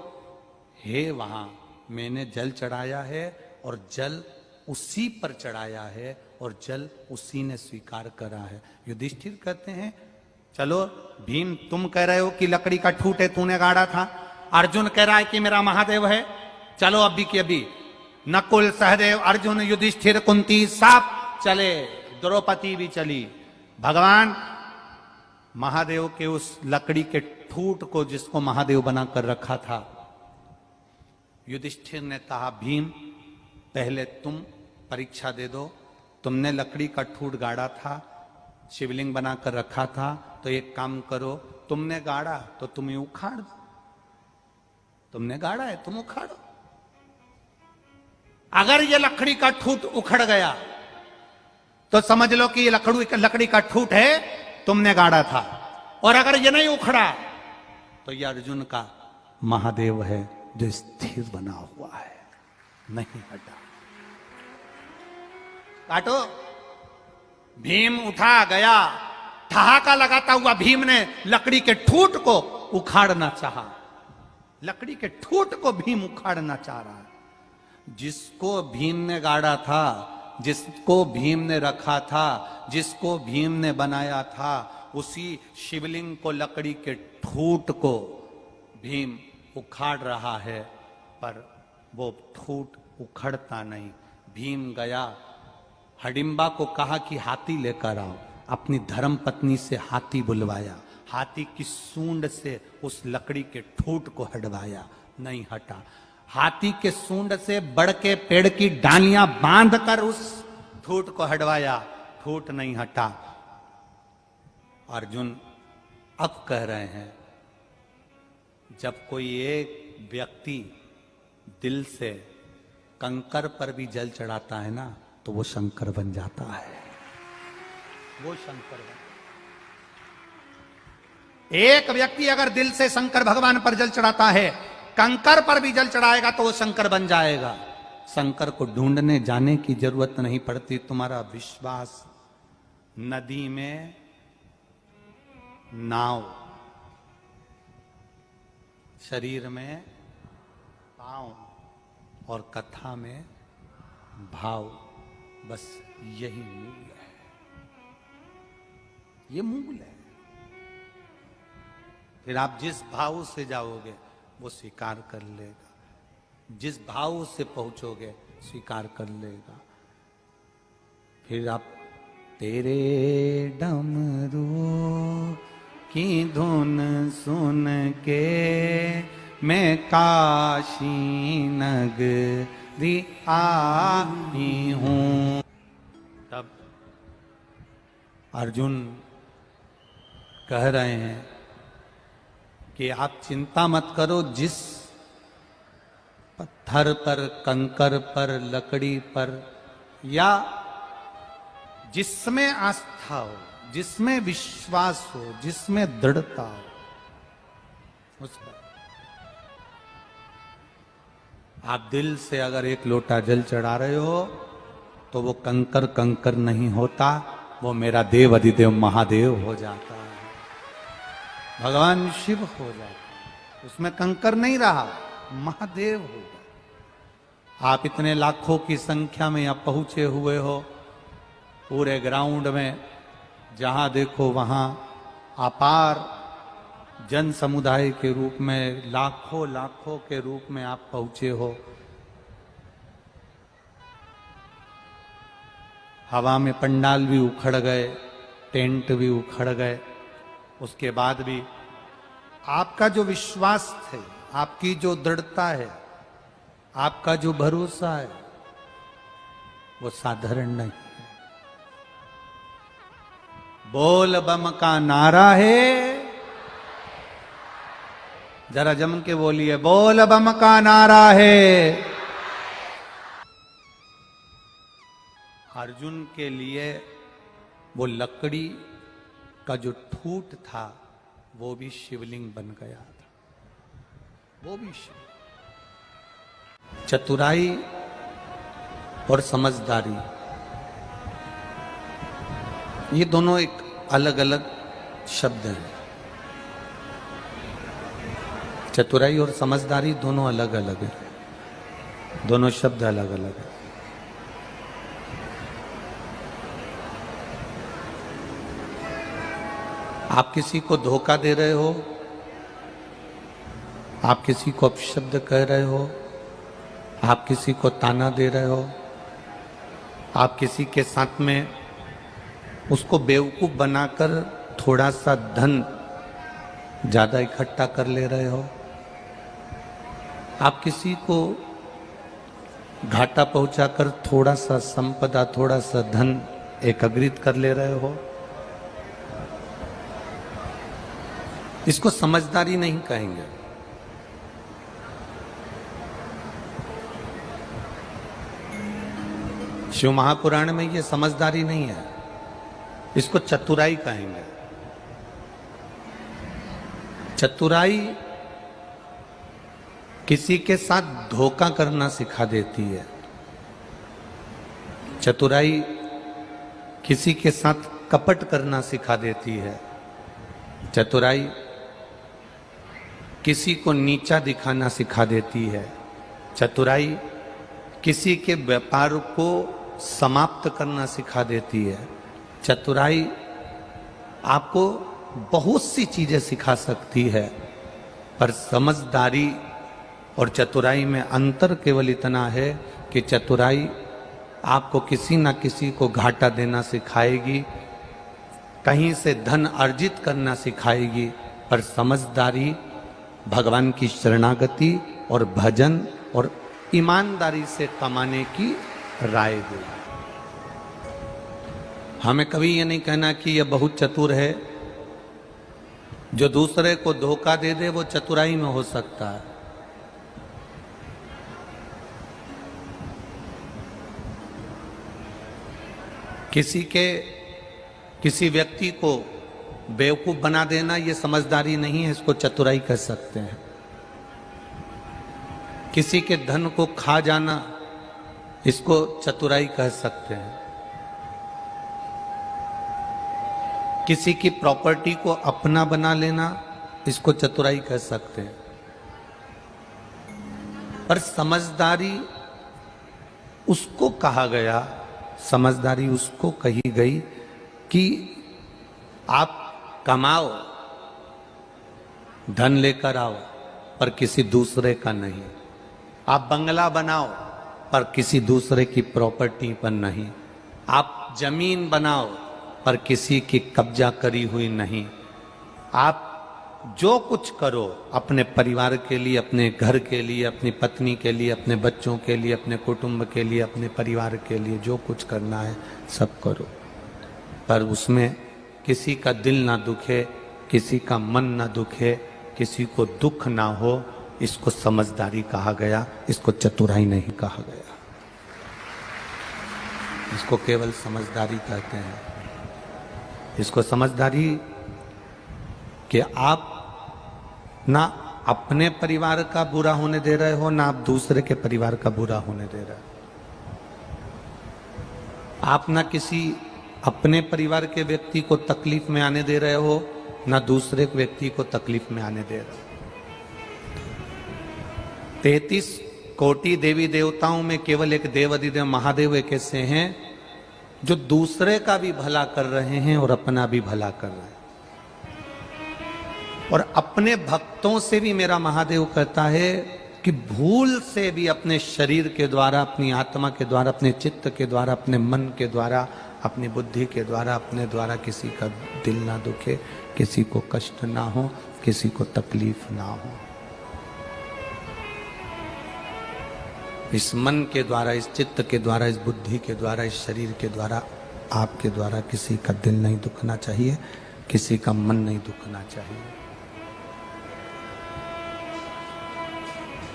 A: है वहां, मैंने जल चढ़ाया है और जल उसी पर चढ़ाया है और जल उसी ने स्वीकार करा है। युधिष्ठिर कहते हैं चलो भीम, तुम कह रहे हो कि लकड़ी का ठूट है, तूने गाड़ा था। अर्जुन कह रहा है कि मेरा महादेव है। चलो अभी की अभी नकुल, सहदेव, अर्जुन, युधिष्ठिर, कुंती सब चले, द्रौपदी भी चली। भगवान महादेव के उस लकड़ी के ठूट को, जिसको महादेव बनाकर रखा था, युधिष्ठिर ने कहा भीम पहले तुम परीक्षा दे दो। तुमने लकड़ी का ठूट गाड़ा था, शिवलिंग बनाकर रखा था, तो एक काम करो, तुमने गाड़ा तो तुम्हें उखाड़ दो। तुमने गाड़ा है, तुम उखाड़ो। अगर ये लकड़ी का ठूट उखड़ गया तो समझ लो कि ये लकड़ी का ठूट है, तुमने गाड़ा था। और अगर ये नहीं उखड़ा तो ये अर्जुन का महादेव है जो स्थिर बना हुआ है, नहीं हटा। काटो। भीम उठा गया, ठहाका लगाता हुआ भीम ने लकड़ी के ठूट को उखाड़ना चाहा। लकड़ी के ठूट को भीम उखाड़ना चाह रहा है। जिसको भीम ने गाड़ा था, जिसको भीम ने रखा था, जिसको भीम ने बनाया था, उसी शिवलिंग को, लकड़ी के ठूट को भीम उखाड़ रहा है, पर वो ठूट उखड़ता नहीं। भीम गया, हडिम्बा को कहा कि हाथी लेकर आओ, अपनी धर्म पत्नी से हाथी बुलवाया, हाथी की सूंड से उस लकड़ी के ठूट को हटवाया, नहीं हटा। हाथी के सूंड से बड़ के पेड़ की डालियां बांधकर उस ठूट को हटवाया, ठूट नहीं हटा। अर्जुन अब कह रहे हैं, जब कोई एक व्यक्ति दिल से कंकर पर भी जल चढ़ाता है ना, तो वो शंकर बन जाता है, वो शंकर बन। एक व्यक्ति अगर दिल से शंकर भगवान पर जल चढ़ाता है, कंकर पर भी जल चढ़ाएगा, तो वो शंकर बन जाएगा। शंकर को ढूंढने जाने की जरूरत नहीं पड़ती। तुम्हारा विश्वास नदी में नाव, शरीर में पांव और कथा में भाव, बस यही मूल है, ये मूल है। फिर आप जिस भाव से जाओगे वो स्वीकार कर लेगा, जिस भाव से पहुंचोगे स्वीकार कर लेगा। फिर आप तेरे डमरू की धुन सुन के मैं काशी नगरी आई हूं। तब अर्जुन कह रहे हैं कि आप चिंता मत करो, जिस पत्थर पर, कंकर पर, लकड़ी पर, या जिसमें आस्था हो, जिसमें विश्वास हो, जिसमें दृढ़ता हो, उस पर आप दिल से अगर एक लोटा जल चढ़ा रहे हो, तो वो कंकर कंकर नहीं होता, वो मेरा देव अधिदेव महादेव हो जाता है, भगवान शिव हो जाता है। उसमें कंकर नहीं रहा, महादेव होगा। आप इतने लाखों की संख्या में आप पहुंचे हुए हो, पूरे ग्राउंड में जहां देखो वहां अपार जन समुदाय के रूप में, लाखों लाखों के रूप में आप पहुंचे हो। हवा में पंडाल भी उखड़ गए, टेंट भी उखड़ गए, उसके बाद भी आपका जो विश्वास है, आपकी जो दृढ़ता है, आपका जो भरोसा है, वो साधारण नहीं है। बोल बम का नारा है, जरा जम के बोलिए, बोल बम का नारा है। अर्जुन के लिए वो लकड़ी का जो ठूट था, वो भी शिवलिंग बन गया था, वो भी शिव। चतुराई और समझदारी, ये दोनों एक अलग अलग शब्द हैं। चतुराई और समझदारी दोनों अलग अलग है, दोनों शब्द अलग अलग है। आप किसी को धोखा दे रहे हो, आप किसी को अपशब्द कह रहे हो, आप किसी को ताना दे रहे हो, आप किसी के साथ में उसको बेवकूफ बनाकर थोड़ा सा धन ज्यादा इकट्ठा कर ले रहे हो, आप किसी को घाटा पहुंचाकर थोड़ा सा संपदा, थोड़ा सा धन एकत्रित कर ले रहे हो, इसको समझदारी नहीं कहेंगे। शिव महापुराण में ये समझदारी नहीं है, इसको चतुराई कहेंगे। चतुराई किसी के साथ धोखा करना सिखा देती है, चतुराई किसी के साथ कपट करना सिखा देती है, चतुराई किसी को नीचा दिखाना सिखा देती है, चतुराई किसी के व्यापार को समाप्त करना सिखा देती है। चतुराई आपको बहुत सी चीजें सिखा सकती है, पर समझदारी और चतुराई में अंतर केवल इतना है कि चतुराई आपको किसी ना किसी को घाटा देना सिखाएगी, कहीं से धन अर्जित करना सिखाएगी, पर समझदारी भगवान की शरणागति और भजन और ईमानदारी से कमाने की राय देगी। हमें कभी ये नहीं कहना कि यह बहुत चतुर है। जो दूसरे को धोखा दे दे वो चतुराई में हो सकता है। किसी व्यक्ति को बेवकूफ बना देना ये समझदारी नहीं है, इसको चतुराई कह सकते हैं। किसी के धन को खा जाना इसको चतुराई कह सकते हैं। किसी की प्रॉपर्टी को अपना बना लेना इसको चतुराई कह सकते हैं। पर समझदारी उसको कहा गया, समझदारी उसको कही गई कि आप कमाओ, धन लेकर आओ, पर किसी दूसरे का नहीं। आप बंगला बनाओ, पर किसी दूसरे की प्रॉपर्टी पर नहीं। आप जमीन बनाओ, पर किसी की कब्जा करी हुई नहीं। आप जो कुछ करो अपने परिवार के लिए, अपने घर के लिए, अपनी पत्नी के लिए, अपने बच्चों के लिए, अपने कुटुंब के लिए, अपने परिवार के लिए जो कुछ करना है सब करो, पर उसमें किसी का दिल ना दुखे, किसी का मन ना दुखे, किसी को दुख ना हो। इसको समझदारी कहा गया, इसको चतुराई नहीं कहा गया। इसको केवल समझदारी कहते हैं। इसको समझदारी कि आप ना अपने परिवार का बुरा होने दे रहे हो, ना आप दूसरे के परिवार का बुरा होने दे रहे हो। आप ना किसी अपने परिवार के व्यक्ति को तकलीफ में आने दे रहे हो, ना दूसरे व्यक्ति को तकलीफ में आने दे रहे हो। 33 कोटि देवी देवताओं में केवल एक देव अधिदेव महादेव एक ऐसे हैं जो दूसरे का भी भला कर रहे हैं और अपना भी भला कर रहे हैं। और अपने भक्तों से भी मेरा महादेव कहता है कि भूल से भी अपने शरीर के द्वारा, अपनी आत्मा के द्वारा, अपने चित्त के द्वारा, अपने मन के द्वारा, अपनी बुद्धि के द्वारा, अपने द्वारा किसी का दिल ना दुखे, किसी को कष्ट ना हो, किसी को तकलीफ ना हो। इस मन के द्वारा, इस चित्त के द्वारा, इस बुद्धि के द्वारा, इस शरीर के द्वारा, आपके द्वारा किसी का दिल नहीं दुखना चाहिए, किसी का मन नहीं दुखना चाहिए।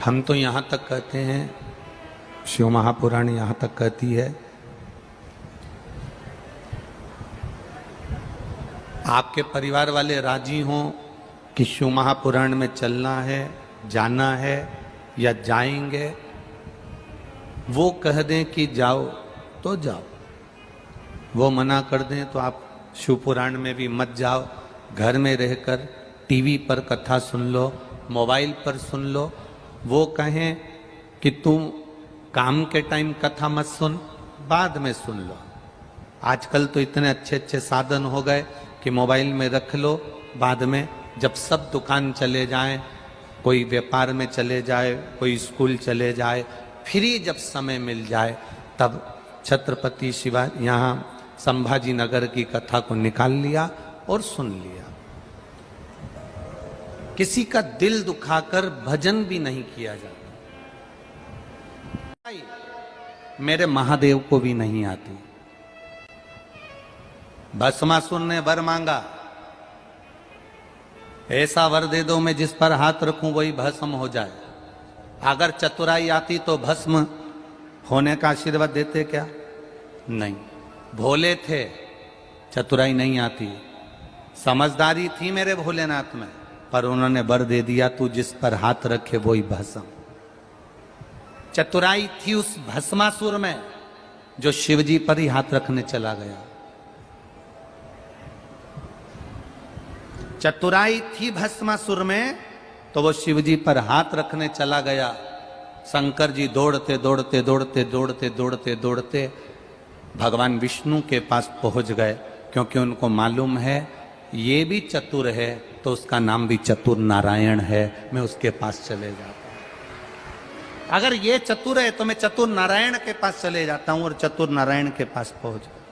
A: हम तो यहाँ तक कहते हैं, शिव महापुराण यहाँ तक कहती है, आपके परिवार वाले राजी हों कि शिव महापुराण में चलना है, जाना है या जाएंगे, वो कह दें कि जाओ तो जाओ, वो मना कर दें तो आप शिव पुराण में भी मत जाओ। घर में रहकर टीवी पर कथा सुन लो, मोबाइल पर सुन लो। वो कहें कि तुम काम के टाइम कथा मत सुन, बाद में सुन लो। आजकल तो इतने अच्छे अच्छे साधन हो गए कि मोबाइल में रख लो, बाद में जब सब दुकान चले जाएं, कोई व्यापार में चले जाए, कोई स्कूल चले जाए, फ्री जब समय मिल जाए तब छत्रपति शिवाजी यहाँ संभाजी नगर की कथा को निकाल लिया और सुन लिया। किसी का दिल दुखाकर भजन भी नहीं किया जाता। मेरे महादेव को भी नहीं आती। भस्मासुर ने वर मांगा, ऐसा वर दे दो मैं जिस पर हाथ रखूं वही भस्म हो जाए। अगर चतुराई आती तो भस्म होने का आशीर्वाद देते क्या? नहीं। भोले थे, चतुराई नहीं आती। समझदारी थी मेरे भोलेनाथ में, पर उन्होंने वर दे दिया तू जिस पर हाथ रखे वही भस्म। चतुराई थी उस भस्मासुर में जो शिवजी पर ही हाथ रखने चला गया। चतुराई थी भस्मासुर में तो वो शिवजी पर हाथ रखने चला गया। शंकर जी दौड़ते दौड़ते दौड़ते दौड़ते दौड़ते दौड़ते भगवान विष्णु के पास पहुंच गए, क्योंकि उनको मालूम है ये भी चतुर है तो उसका नाम भी चतुर नारायण है, मैं उसके पास चले जाता हूं। अगर ये चतुर है तो मैं चतुर नारायण के पास चले जाता हूं, और चतुर नारायण के पास पहुंच गए।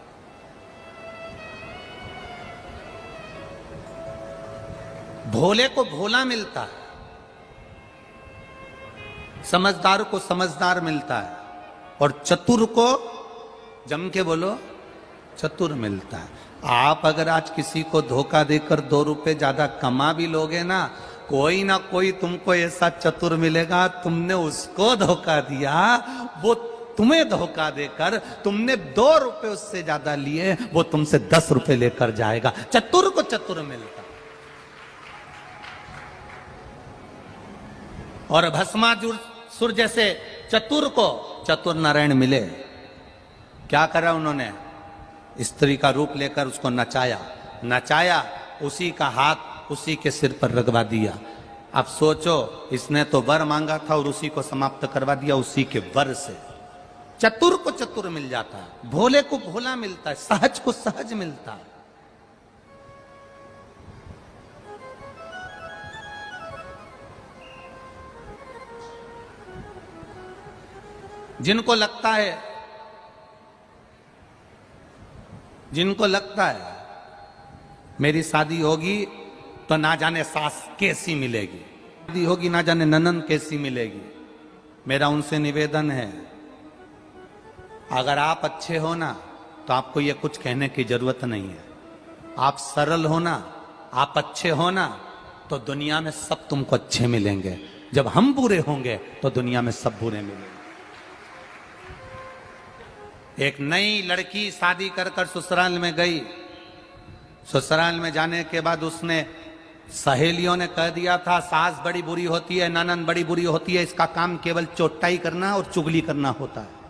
A: भोले को भोला मिलता है, समझदार को समझदार मिलता है, और चतुर को जम के बोलो चतुर मिलता है। आप अगर आज किसी को धोखा देकर 2 रुपए ज्यादा कमा भी लोगे ना कोई तुमको ऐसा चतुर मिलेगा, तुमने उसको धोखा दिया, वो तुम्हें धोखा देकर तुमने 2 रुपए उससे ज्यादा लिए, वो तुमसे 10 रुपए लेकर जाएगा। चतुर को चतुर मिलता। और भस्मासुर जैसे चतुर को चतुर नारायण मिले। क्या करा उन्होंने? स्त्री का रूप लेकर उसको नचाया, उसी का हाथ उसी के सिर पर रगवा दिया। अब सोचो, इसने तो वर मांगा था और उसी को समाप्त करवा दिया उसी के वर से। चतुर को चतुर मिल जाता है, भोले को भोला मिलता है, सहज को सहज मिलता है। जिनको लगता है मेरी शादी होगी तो ना जाने सास कैसी मिलेगी, शादी होगी ना जाने ननंद कैसी मिलेगी, मेरा उनसे निवेदन है, अगर आप अच्छे हो ना तो आपको ये कुछ कहने की जरूरत नहीं है। आप सरल हो ना, आप अच्छे हो ना, तो दुनिया में सब तुमको अच्छे मिलेंगे। जब हम बुरे होंगे तो दुनिया में सब बुरे मिलेंगे। एक नई लड़की शादी कर ससुराल में गई। ससुराल में जाने के बाद उसने सहेलियों ने कह दिया था सास बड़ी बुरी होती है, ननंद बड़ी बुरी होती है, इसका काम केवल चोटाई करना और चुगली करना होता है।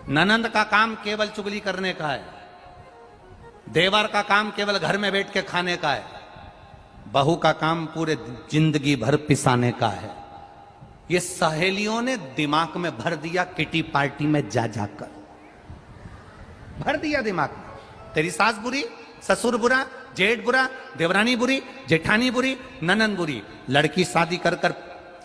A: ननंद का काम केवल चुगली करने का है, देवर का काम केवल घर में बैठ के खाने का है, बहू का काम पूरे जिंदगी भर पिसाने का है। ये सहेलियों ने दिमाग में भर दिया, किटी पार्टी में जाकर भर दिया दिमाग में। तेरी सास बुरी, ससुर बुरा, जेठ बुरा, देवरानी बुरी, जेठानी बुरी, ननंद बुरी। लड़की शादी कर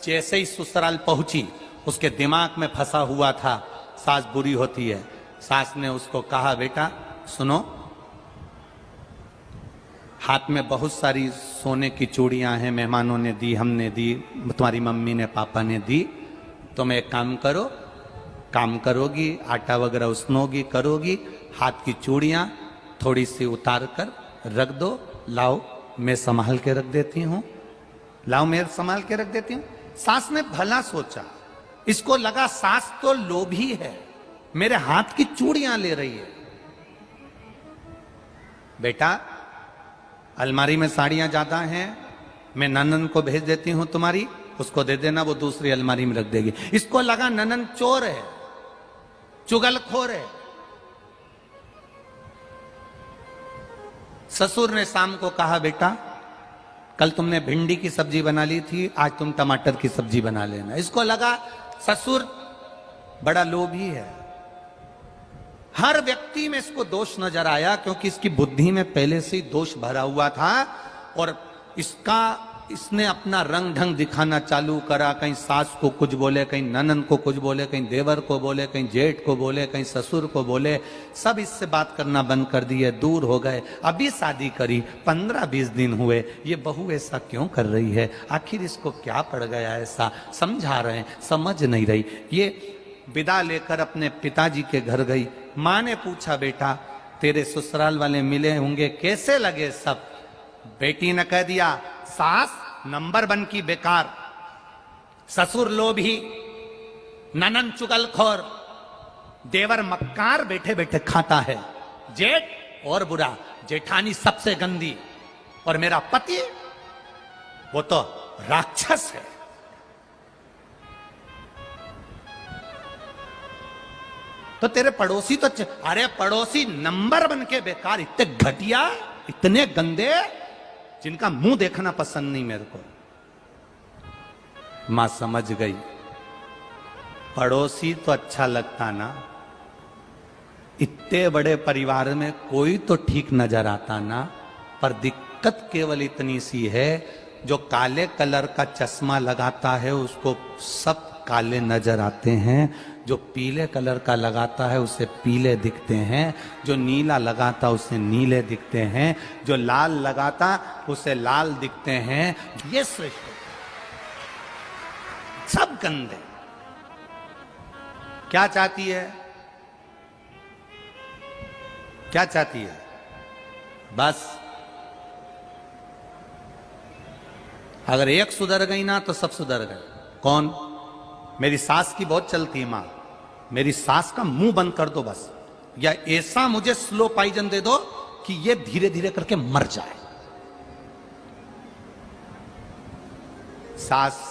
A: जैसे ही ससुराल पहुंची उसके दिमाग में फंसा हुआ था सास बुरी होती है। सास ने उसको कहा बेटा सुनो, हाथ में बहुत सारी सोने की चूड़ियां हैं, मेहमानों ने दी, हमने दी, तुम्हारी मम्मी ने पापा ने दी, तुम एक काम करो, काम करोगी, आटा वगैरह उसनोगी, करोगी, हाथ की चूड़ियां थोड़ी सी उतार कर रख दो, लाओ मैं संभाल के रख देती हूं, लाओ मैं संभाल के रख देती हूं। सास ने भला सोचा, इसको लगा सास तो लोभी है, मेरे हाथ की चूड़ियां ले रही है। बेटा अलमारी में साड़ियां ज्यादा हैं, मैं ननंद को भेज देती हूं तुम्हारी, उसको दे देना, वो दूसरी अलमारी में रख देगी। इसको लगा ननंद चोर है, चुगलखोर है। ससुर ने शाम को कहा बेटा कल तुमने भिंडी की सब्जी बना ली थी, आज तुम टमाटर की सब्जी बना लेना। इसको लगा ससुर बड़ा लोभी है। हर व्यक्ति में इसको दोष नजर आया, क्योंकि इसकी बुद्धि में पहले से ही दोष भरा हुआ था, और इसने अपना रंग ढंग दिखाना चालू करा। कहीं सास को कुछ बोले, कहीं ननंद को कुछ बोले, कहीं देवर को बोले, कहीं जेठ को बोले, कहीं ससुर को बोले। सब इससे बात करना बंद कर दिए, दूर हो गए। अभी शादी करी, 15-20 दिन हुए, ये बहू ऐसा क्यों कर रही है, आखिर इसको क्या पड़ गया ऐसा, समझा रहे हैं, समझ नहीं रही। ये विदा लेकर अपने पिताजी के घर गई। माँ ने पूछा बेटा तेरे ससुराल वाले मिले होंगे, कैसे लगे सब? बेटी ने कह दिया सास नंबर 1 की बेकार, ससुर लोभी, ननंद चुगलखोर, देवर मक्कार बैठे बैठे खाता है, जेठ और बुरा, जेठानी सबसे गंदी, और मेरा पति वो तो राक्षस है। तो तेरे पड़ोसी तो अरे पड़ोसी नंबर 1 के बेकार, इतने घटिया, इतने गंदे, जिनका मुंह देखना पसंद नहीं मेरे को। मां समझ गई, पड़ोसी तो अच्छा लगता ना, इतने बड़े परिवार में कोई तो ठीक नजर आता ना। पर दिक्कत केवल इतनी सी है, जो काले कलर का चश्मा लगाता है उसको सब काले नजर आते हैं, जो पीले कलर का लगाता है उसे पीले दिखते हैं, जो नीला लगाता उसे नीले दिखते हैं, जो लाल लगाता उसे लाल दिखते हैं। ये सृष्टि सब गंदे। क्या चाहती है? क्या चाहती है? बस अगर एक सुधर गई ना तो सब सुधर गए। कौन? मेरी सास की बहुत चलती है, मां मेरी सास का मुंह बंद कर दो बस, या ऐसा मुझे स्लो पॉइजन दे दो कि ये धीरे धीरे करके मर जाए। सास,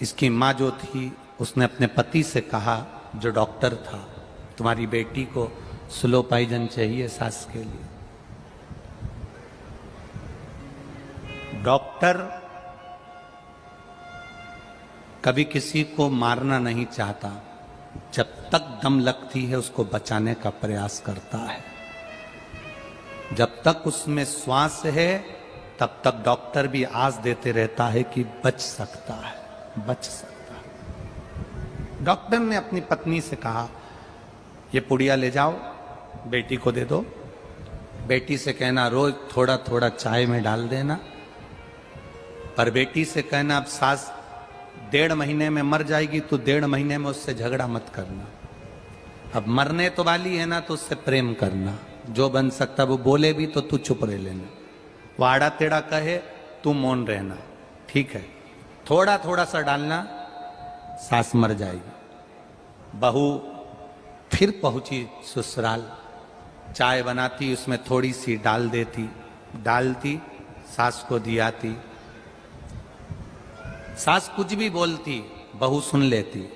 A: इसकी मां जो थी, उसने अपने पति से कहा, जो डॉक्टर था, तुम्हारी बेटी को स्लो पॉइजन चाहिए सास के लिए। डॉक्टर कभी किसी को मारना नहीं चाहता, जब तक दम लगती है उसको बचाने का प्रयास करता है। जब तक उसमें श्वास है तब तक डॉक्टर भी आस देते रहता है कि बच सकता है, बच सकता है। डॉक्टर ने अपनी पत्नी से कहा, ये पुड़िया ले जाओ, बेटी को दे दो। बेटी से कहना रोज थोड़ा थोड़ा चाय में डाल देना। पर बेटी से कहना, अब सास 1.5 महीने में मर जाएगी तो 1.5 महीने में उससे झगड़ा मत करना। अब मरने तो वाली है ना, तो उससे प्रेम करना। जो बन सकता वो बोले भी तो तू चुप रह लेना, वो आड़ा टेढ़ा कहे तू मौन रहना, ठीक है। थोड़ा थोड़ा सा डालना, सास मर जाएगी। बहू फिर पहुंची ससुराल, चाय बनाती, उसमें थोड़ी सी डाल देती, डालती, सास को दियाती। सास कुछ भी बोलती, बहू सुन लेती।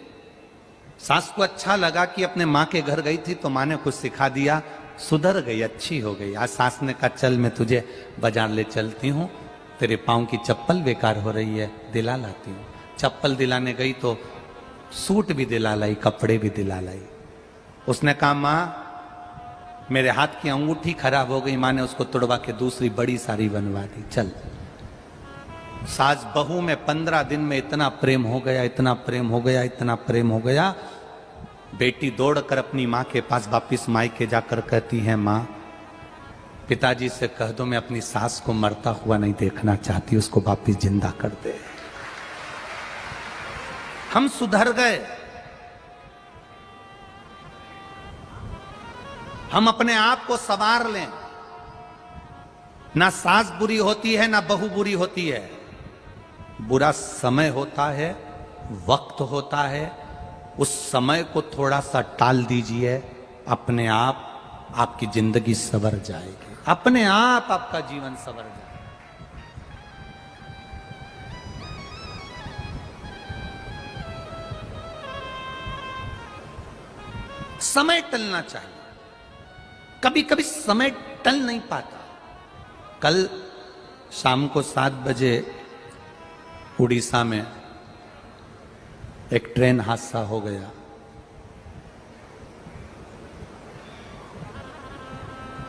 A: सास को अच्छा लगा कि अपने माँ के घर गई थी तो माँ ने कुछ सिखा दिया, सुधर गई, अच्छी हो गई। आज सास ने कहा, चल मैं तुझे बाजार ले चलती हूँ, तेरे पाँव की चप्पल बेकार हो रही है, दिला लाती हूँ। चप्पल दिलाने गई तो सूट भी दिला लाई, कपड़े भी दिला लाई। उसने कहा, माँ मेरे हाथ की अंगूठी खराब हो गई। माँ ने उसको तुड़वा के दूसरी बड़ी सारी बनवा दी, चल। सास बहू में 15 दिन में इतना प्रेम हो गया, इतना प्रेम हो गया, इतना प्रेम हो गया। बेटी दौड़कर अपनी माँ के पास वापिस मायके जाकर कहती है, माँ पिताजी से कह दो मैं अपनी सास को मरता हुआ नहीं देखना चाहती, उसको वापिस जिंदा कर दे। हम सुधर गए, हम अपने आप को संवार लें। ना सास बुरी होती है ना बहू बुरी होती है। बुरा समय होता है, वक्त होता है, उस समय को थोड़ा सा टाल दीजिए, अपने आप आपकी जिंदगी संवर जाएगी, अपने आप आपका जीवन संवर जाएगा। समय टलना चाहिए, कभी कभी समय टल नहीं पाता। कल शाम को 7 बजे उड़ीसा में एक ट्रेन हादसा हो गया।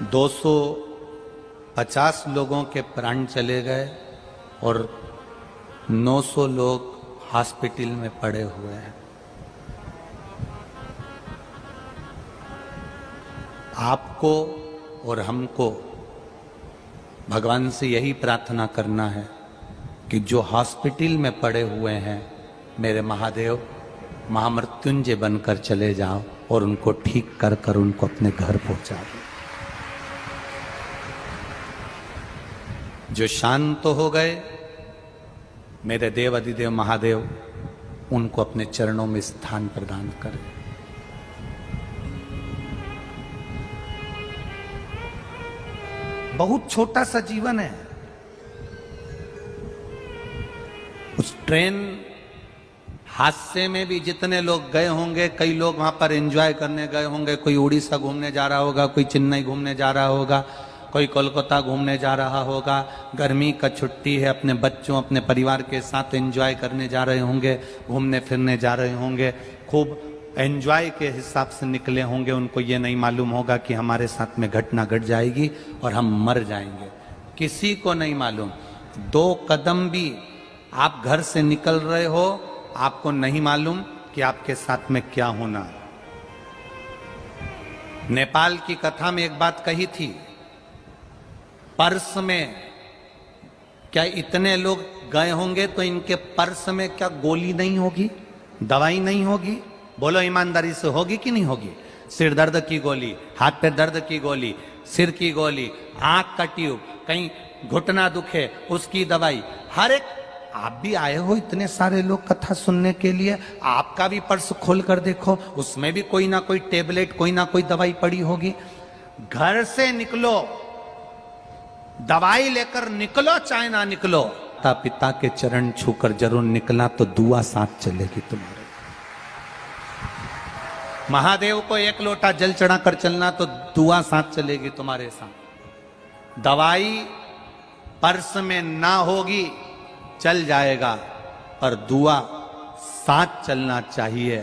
A: दो 250 लोगों के प्राण चले गए और 900 लोग हॉस्पिटल में पड़े हुए हैं। आपको और हमको भगवान से यही प्रार्थना करना है कि जो हॉस्पिटल में पड़े हुए हैं, मेरे महादेव महामृत्युंजय बनकर चले जाओ और उनको ठीक कर कर उनको अपने घर पहुंचा दो। जो शांत हो गए, मेरे देव अधिदेव महादेव उनको अपने चरणों में स्थान प्रदान करें। बहुत छोटा सा जीवन है। उस ट्रेन हादसे में भी जितने लोग गए होंगे, कई लोग वहां पर एंजॉय करने गए होंगे। कोई उड़ीसा घूमने जा रहा होगा, कोई चेन्नई घूमने जा रहा होगा, कोई कोलकाता घूमने जा रहा होगा। गर्मी का छुट्टी है, अपने बच्चों अपने परिवार के साथ एंजॉय करने जा रहे होंगे, घूमने फिरने जा रहे होंगे। खूब एंजॉय के हिसाब से निकले होंगे, उनको ये नहीं मालूम होगा कि हमारे साथ में घटना घट जाएगी और हम मर जाएंगे। किसी को नहीं मालूम। 2 कदम भी आप घर से निकल रहे हो, आपको नहीं मालूम कि आपके साथ में क्या होना है। नेपाल की कथा में एक बात कही थी, पर्स में क्या इतने लोग गए होंगे तो इनके पर्स में क्या गोली नहीं होगी, दवाई नहीं होगी? बोलो ईमानदारी से, होगी कि नहीं होगी? सिर दर्द की गोली, हाथ पे दर्द की गोली, सिर की गोली, आंख का ट्यूब, कहीं घुटना दुखे उसकी दवाई, हर एक। आप भी आए हो इतने सारे लोग कथा सुनने के लिए, आपका भी पर्स खोल कर देखो, उसमें भी कोई ना कोई टेबलेट, कोई ना कोई दवाई पड़ी होगी। घर से निकलो, दवाई लेकर निकलो, चाहे ना निकलो, माता पिता के चरण छूकर जरूर निकला तो दुआ साथ चलेगी तुम्हारे। महादेव को 1 लोटा जल चढ़ाकर चलना तो दुआ साथ चलेगी तुम्हारे साथ। दवाई पर्स में ना होगी, चल जाएगा, पर दुआ साथ चलना चाहिए।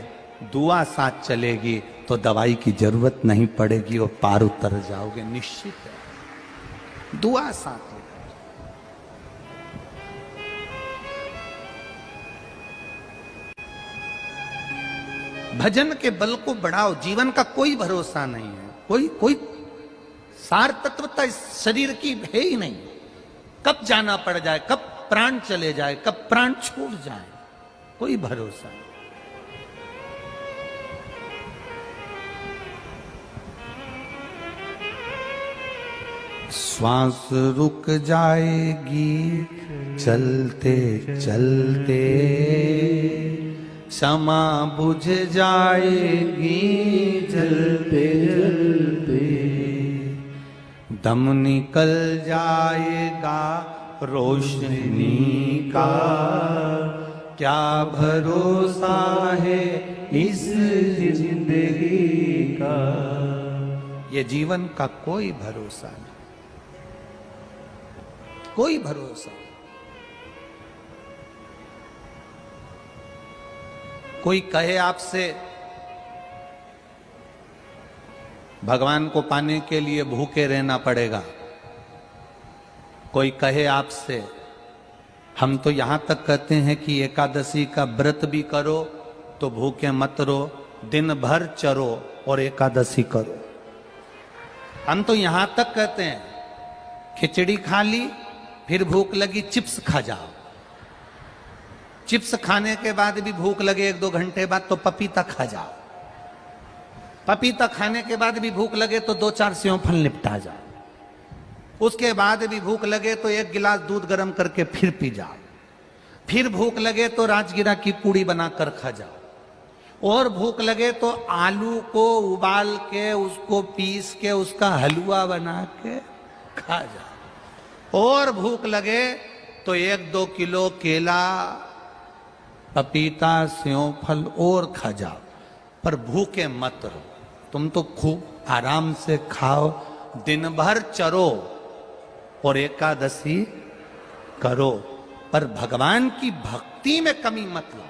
A: दुआ साथ चलेगी तो दवाई की जरूरत नहीं पड़ेगी और पार उतर जाओगे, निश्चित है। दुआ साथ लेकर। भजन के बल को बढ़ाओ। जीवन का कोई भरोसा नहीं है, कोई सार तत्वता इस शरीर की है ही नहीं। कब जाना पड़ जाए, कब प्राण चले जाए, कब प्राण छूट जाए, कोई भरोसा नहीं। श्वास रुक जाएगी चलते चलते, क्षमा बुझ जाएगी जलते जलते, दम निकल जाएगा रोशनी का, क्या भरोसा है इस जिंदगी का। ये जीवन का कोई भरोसा नहीं, कोई भरोसा। कोई कहे आपसे भगवान को पाने के लिए भूखे रहना पड़ेगा, कोई कहे आपसे, हम तो यहां तक कहते हैं कि एकादशी का व्रत भी करो तो भूखे मत रहो, दिन भर चरो और एकादशी करो। हम तो यहां तक कहते हैं खिचड़ी खा ली, फिर भूख लगी चिप्स खा जाओ, चिप्स खाने के बाद भी भूख लगे 1-2 घंटे बाद तो पपीता खा जाओ, पपीता खाने के बाद भी भूख लगे तो 2-4 सेव फल निपटा जाओ, उसके बाद भी भूख लगे तो 1 गिलास दूध गर्म करके फिर पी जाओ, फिर भूख लगे तो राजगिरा की पूड़ी बनाकर खा जाओ, और भूख लगे तो आलू को उबाल के उसको पीस के उसका हलवा बना के खा जाओ, और भूख लगे तो 1-2 किलो केला, पपीता, सेव फल और खा जाओ, पर भूखे मत रहो। तुम तो खूब आराम से खाओ, दिन भर चरो और एकादशी करो, पर भगवान की भक्ति में कमी मत लो।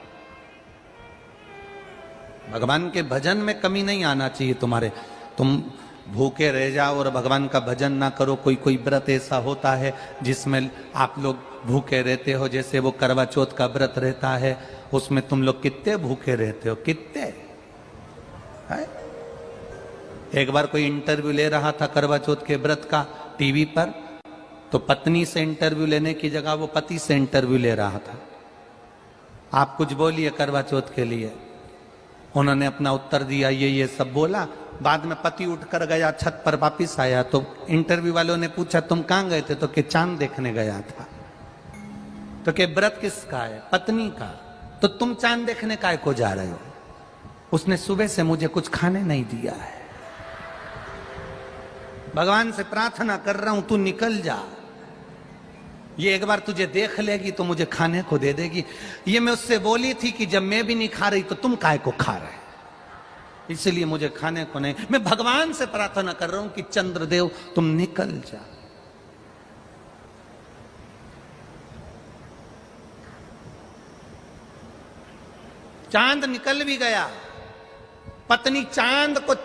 A: भगवान के भजन में कमी नहीं आना चाहिए तुम्हारे। तुम भूखे रह जाओ और भगवान का भजन ना करो। कोई कोई व्रत ऐसा होता है जिसमें आप लोग भूखे रहते हो, जैसे वो करवा चौथ का व्रत रहता है, उसमें तुम लोग कितने भूखे रहते हो, कितने है? एक बार कोई इंटरव्यू ले रहा था करवा चौथ के व्रत का टीवी पर, तो पत्नी से इंटरव्यू लेने की जगह वो पति से इंटरव्यू ले रहा था। आप कुछ बोलिए करवा चौथ के लिए। उन्होंने अपना उत्तर दिया, ये सब बोला। बाद में पति उठकर गया, छत पर वापिस आया तो इंटरव्यू वालों ने पूछा तुम कहां गए थे? तो कि चांद देखने गया था। तो कि व्रत किसका है? पत्नी का। तो तुम चांद देखने काय को जा रहे हो? उसने सुबह से मुझे कुछ खाने नहीं दिया है, भगवान से प्रार्थना कर रहा हूं तू निकल जा, ये एक बार तुझे देख लेगी तो मुझे खाने को दे देगी। ये मैं उससे बोली थी कि जब मैं भी नहीं खा रही तो तुम काय को खा रहे, इसलिए मुझे खाने को नहीं। मैं भगवान से प्रार्थना कर रहा हूं कि चंद्रदेव तुम निकल जा। चांद निकल भी गया, पत्नी चांद को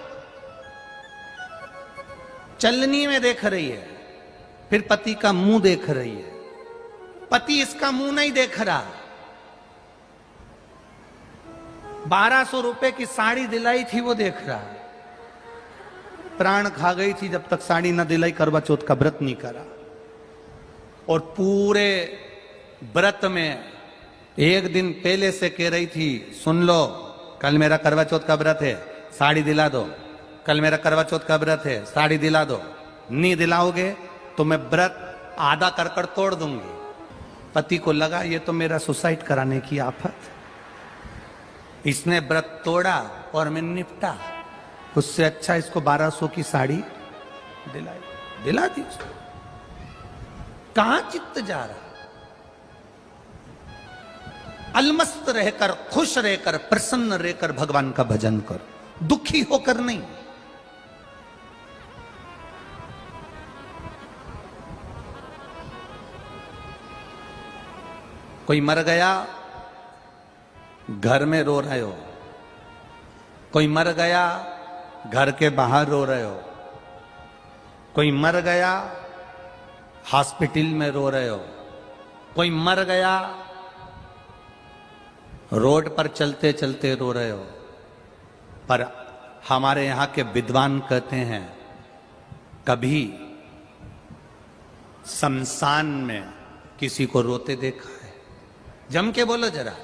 A: चलनी में देख रही है, फिर पति का मुंह देख रही है। पति इसका मुंह नहीं देख रहा। 1200 रुपए की साड़ी दिलाई थी, वो देख रहा। प्राण खा गई थी जब तक साड़ी न दिलाई, करवा चौथ का व्रत नहीं करा। और पूरे व्रत में एक दिन पहले से कह रही थी, सुन लो कल मेरा करवा चौथ का व्रत है, साड़ी दिला दो। कल मेरा करवा चौथ का व्रत है, साड़ी दिला दो। नहीं दिलाओगे तो मैं व्रत आधा कर तोड़ दूंगी। पति को लगा ये तो मेरा सुसाइड कराने की आफत, इसने व्रत तोड़ा और मैं निपटा। उससे अच्छा इसको 1200 की साड़ी दिला दी। कहां चित्त जा रहा? अलमस्त रहकर, खुश रहकर, प्रसन्न रहकर भगवान का भजन कर, दुखी होकर नहीं। कोई मर गया, घर में रो रहे हो। कोई मर गया, घर के बाहर रो रहे हो। कोई मर गया, हॉस्पिटल में रो रहे हो। कोई मर गया, रोड पर चलते चलते रो रहे हो। पर हमारे यहां के विद्वान कहते हैं, कभी शमशान में किसी को रोते देखा है? जम के बोलो जरा।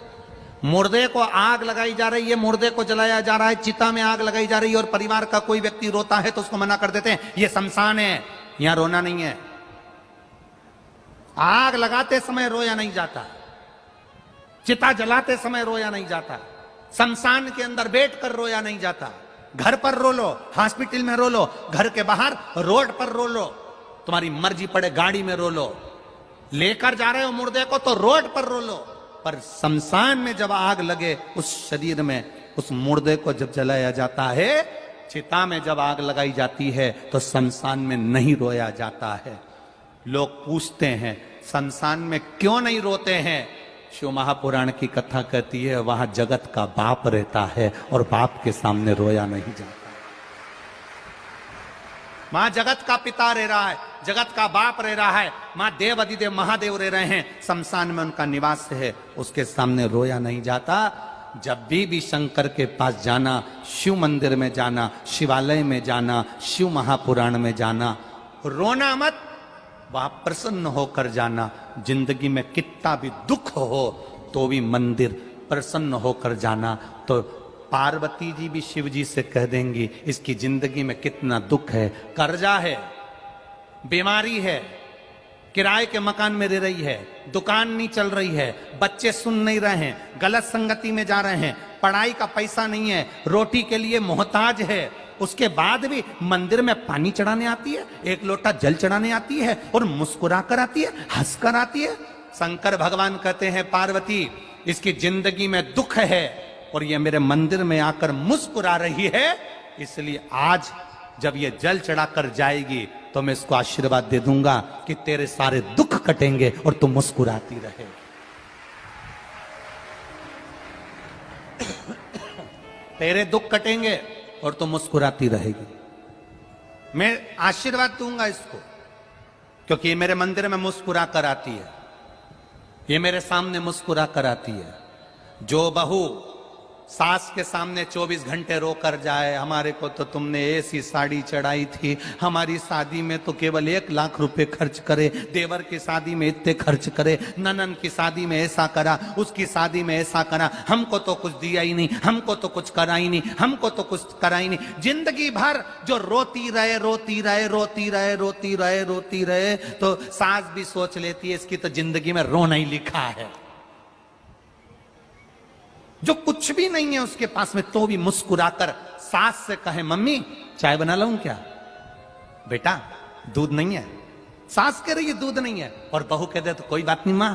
A: मुर्दे को आग लगाई जा रही है, मुर्दे को जलाया जा रहा है, चिता में आग लगाई जा रही है, और परिवार का कोई व्यक्ति रोता है तो उसको मना कर देते हैं, ये शमशान है, यहां रोना नहीं है। आग लगाते समय रोया नहीं जाता, चिता जलाते समय रोया नहीं जाता, शमशान के अंदर बैठकर रोया नहीं जाता। घर पर रो लो, हॉस्पिटल में रो लो, घर के बाहर रोड पर रो लो, तुम्हारी मर्जी पड़े गाड़ी में रो लो, लेकर जा रहे हो मुर्दे को तो रोड पर रो लो। पर शमशान में जब आग लगे, उस शरीर में, उस मुर्दे को जब जलाया जाता है, चिता में जब आग लगाई जाती है, तो शमशान में नहीं रोया जाता है। लोग पूछते हैं शमशान में क्यों नहीं रोते हैं? शिव महापुराण की कथा कहती है, वहां जगत का बाप रहता है और बाप के सामने रोया नहीं जाता। मां जगत का पिता रह रहा है, जगत का बाप रह रहा है, मां देव अधिदेव महादेव रह रहे हैं, शमशान में उनका निवास है, उसके सामने रोया नहीं जाता। जब भी शंकर के पास जाना, शिव मंदिर में जाना, शिवालय में जाना, शिव महापुराण में जाना, रोना मत, वहां प्रसन्न होकर जाना। जिंदगी में कितना भी दुख हो तो भी मंदिर प्रसन्न होकर जाना। तो पार्वती जी भी शिव जी से कह देंगी, इसकी जिंदगी में कितना दुख है, कर्जा है, बीमारी है, किराए के मकान में रह रही है, दुकान नहीं चल रही है, बच्चे सुन नहीं रहे हैं, गलत संगति में जा रहे हैं, पढ़ाई का पैसा नहीं है, रोटी के लिए मोहताज है, उसके बाद भी मंदिर में पानी चढ़ाने आती है, एक लोटा जल चढ़ाने आती है और मुस्कुरा कर आती है, हंसकर आती है। शंकर भगवान कहते हैं, पार्वती इसकी जिंदगी में दुख है और ये मेरे मंदिर में आकर मुस्कुरा रही है, इसलिए आज जब ये जल चढ़ाकर जाएगी तो मैं इसको आशीर्वाद दे दूंगा कि तेरे सारे दुख कटेंगे और तू मुस्कुराती रहे। तेरे दुख कटेंगे और तू मुस्कुराती रहेगी। मैं आशीर्वाद दूंगा इसको, क्योंकि ये मेरे मंदिर में मुस्कुरा कर आती है, ये मेरे सामने मुस्कुरा कर आती है। जो बहू सास के सामने 24 घंटे रोकर जाए, हमारे को तो तुमने ऐसी साड़ी चढ़ाई थी, हमारी शादी में तो केवल 1 लाख रुपए खर्च करे, देवर की शादी में इतने खर्च करे, ननन की शादी में ऐसा करा, उसकी शादी में ऐसा करा, हमको तो कुछ दिया ही नहीं, हमको तो कुछ करा ही नहीं, हमको तो कुछ करा ही नहीं। जिंदगी भर जो रोती रहे रोती रहे रोती रहे रोती रहे रोती रहे, तो सास भी सोच लेती है इसकी तो जिंदगी में रोना ही लिखा है। जो कुछ भी नहीं है उसके पास में, तो भी मुस्कुराकर सास से कहे, मम्मी चाय बना लाऊं क्या? बेटा दूध नहीं है। सास कह रही है दूध नहीं है, और बहू कह दे तो कोई बात नहीं मां,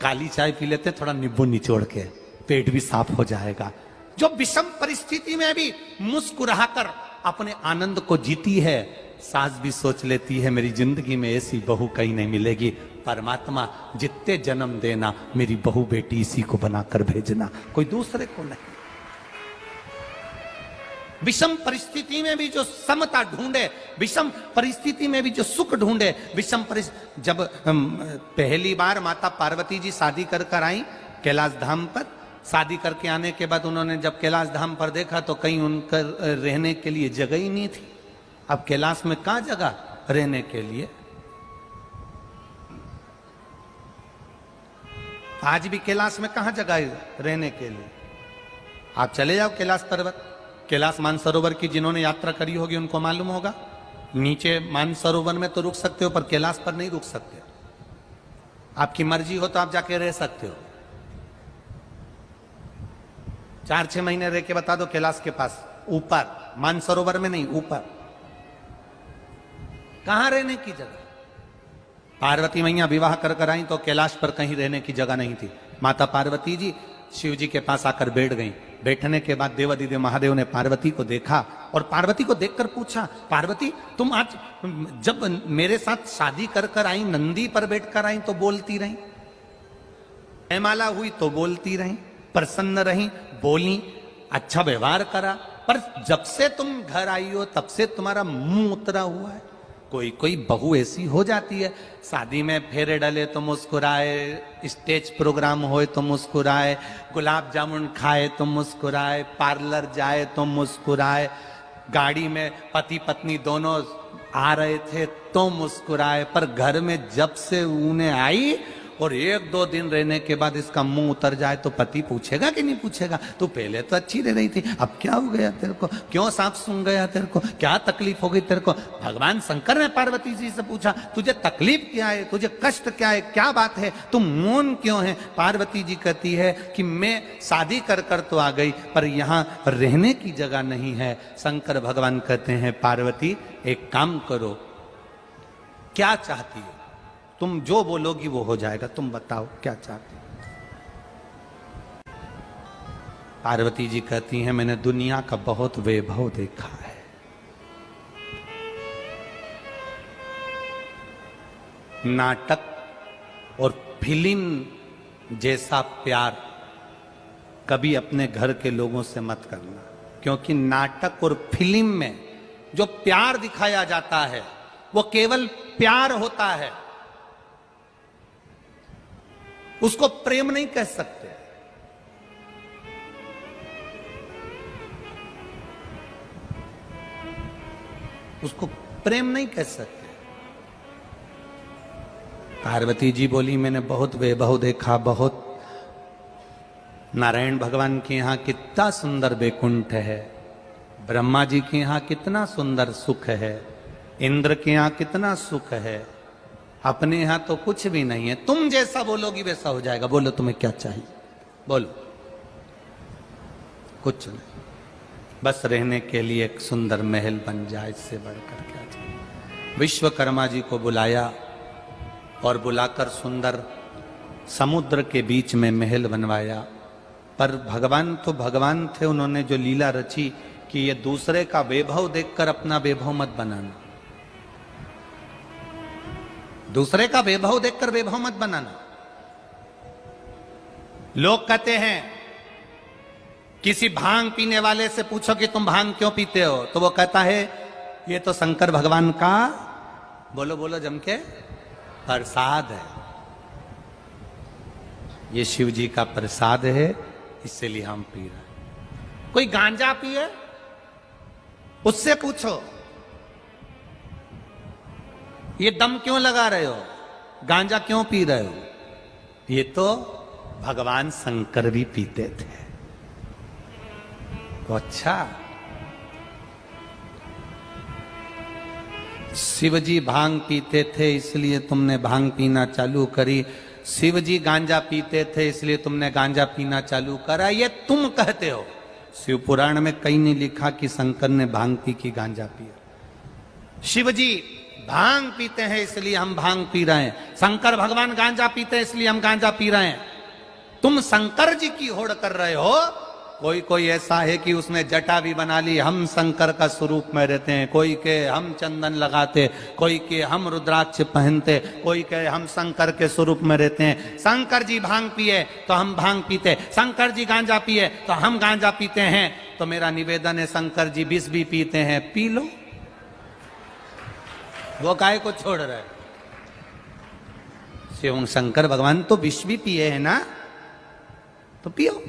A: काली चाय पी लेते थोड़ा नींबू निचोड़ के, पेट भी साफ हो जाएगा। जो विषम परिस्थिति में भी मुस्कुराकर अपने आनंद को जीती है, सास भी सोच लेती है मेरी जिंदगी में ऐसी बहू कहीं नहीं मिलेगी। परमात्मा जितने जन्म देना, मेरी बहू बेटी इसी को बनाकर भेजना, कोई दूसरे को नहीं। विषम परिस्थिति में भी जो समता ढूंढे, विषम परिस्थिति में भी जो सुख ढूंढे, विषम परिस्थिति। जब पहली बार माता पार्वती जी शादी कर कर आई कैलाश धाम पर, शादी करके आने के बाद उन्होंने जब कैलाश धाम पर देखा तो कहीं उनका रहने के लिए जगह ही नहीं थी। अब कैलाश में कहां जगह रहने के लिए? आज भी कैलाश में कहां जगह है रहने के लिए? आप चले जाओ कैलाश पर्वत, कैलाश मानसरोवर की जिन्होंने यात्रा करी होगी उनको मालूम होगा। नीचे मानसरोवर में तो रुक सकते हो पर कैलाश पर नहीं रुक सकते। आपकी मर्जी हो तो आप जाके रह सकते हो। 4-6 महीने रह के बता दो कैलाश के पास, ऊपर, मानसरोवर में नहीं, ऊपर। कहां रहने की जगह? पार्वती मैया विवाह कर कर आई तो कैलाश पर कहीं रहने की जगह नहीं थी। माता पार्वती जी शिव जी के पास आकर बैठ गईं। बैठने के बाद देवादिदेव महादेव ने पार्वती को देखा और पार्वती को देखकर पूछा, पार्वती तुम आज जब मेरे साथ शादी कर कर आई, नंदी पर बैठकर आई तो बोलती रही, जयमाला हुई तो बोलती रही, प्रसन्न रही, बोली, अच्छा व्यवहार करा, पर जब से तुम घर आई हो तब से तुम्हारा मुंह उतरा हुआ है। कोई कोई बहू ऐसी हो जाती है, शादी में फेरे डले तो मुस्कुराए, स्टेज प्रोग्राम होए तो मुस्कुराए, गुलाब जामुन खाए तो मुस्कुराए, पार्लर जाए तो मुस्कुराए, गाड़ी में पति पत्नी दोनों आ रहे थे तो मुस्कुराए, पर घर में जब से उन्हें आई और 1-2 दिन रहने के बाद इसका मुंह उतर जाए तो पति पूछेगा कि नहीं पूछेगा, तू पहले तो अच्छी रह रही थी, अब क्या हो गया तेरे को, क्यों सांप सूंघ गया तेरे को, क्या तकलीफ हो गई तेरे को? भगवान शंकर ने पार्वती जी से पूछा, तुझे तकलीफ क्या है, तुझे कष्ट क्या है, क्या बात है, तुम मौन क्यों है? पार्वती जी कहती है कि मैं शादी कर कर तो आ गई पर यहाँ रहने की जगह नहीं है। शंकर भगवान कहते हैं, पार्वती एक काम करो, क्या चाहती हो? तुम जो बोलोगी वो हो जाएगा, तुम बताओ क्या चाहती हो? पार्वती जी कहती हैं, मैंने दुनिया का बहुत वैभव देखा है, नाटक और फिल्म जैसा प्यार कभी अपने घर के लोगों से मत करना, क्योंकि नाटक और फिल्म में जो प्यार दिखाया जाता है वो केवल प्यार होता है, उसको प्रेम नहीं कह सकते। उसको प्रेम नहीं कह सकते। पार्वती जी बोली, मैंने बहुत वैभव देखा, बहुत। नारायण भगवान के यहां कितना सुंदर वैकुंठ है, ब्रह्मा जी के यहां कितना सुंदर सुख है, इंद्र के यहां कितना सुख है, अपने यहां तो कुछ भी नहीं है। तुम जैसा बोलोगी वैसा हो जाएगा। बोलो तुम्हें क्या चाहिए, बोलो। कुछ नहीं, बस रहने के लिए एक सुंदर महल बन जाए, इससे बढ़कर क्या चाहिए। विश्वकर्मा जी को बुलाया और बुलाकर सुंदर समुद्र के बीच में महल बनवाया। पर भगवान तो भगवान थे, उन्होंने जो लीला रची कि ये दूसरे का वैभव देखकर अपना वैभव मत बनाना, दूसरे का वैभव देखकर वैभव मत बनाना। लोग कहते हैं, किसी भांग पीने वाले से पूछो कि तुम भांग क्यों पीते हो, तो वो कहता है ये तो शंकर भगवान का, बोलो बोलो जम के, प्रसाद है, ये शिव जी का प्रसाद है, इसलिए हम पी रहे हैं। कोई गांजा पिए, उससे पूछो ये दम क्यों लगा रहे हो, गांजा क्यों पी रहे हो, ये तो भगवान शंकर भी पीते थे। तो अच्छा, शिवजी भांग पीते थे इसलिए तुमने भांग पीना चालू करी, शिवजी गांजा पीते थे इसलिए तुमने गांजा पीना चालू करा, ये तुम कहते हो। शिव पुराण में कहीं नहीं लिखा कि शंकर ने भांग पी की गांजा पिया। शिवजी भांग पीते हैं इसलिए हम भांग पी रहे हैं, शंकर भगवान गांजा पीते हैं इसलिए हम गांजा पी रहे हैं। तुम शंकर जी की होड़ कर रहे हो कोई कोई ऐसा है कि उसने जटा भी बना ली, हम शंकर का स्वरूप में रहते हैं, कोई के हम चंदन लगाते, कोई के हम रुद्राक्ष पहनते, कोई के हम शंकर के स्वरूप में रहते हैं। शंकर जी भांग पिए तो हम भांग पीते, शंकर जी गांजा पिए तो हम गांजा पीते हैं। तो मेरा निवेदन है, शंकर जी विष भी पीते हैं, पी लो, वो काय को छोड़ रहे। शिव शंकर भगवान तो विष भी पिए है ना, तो पियो।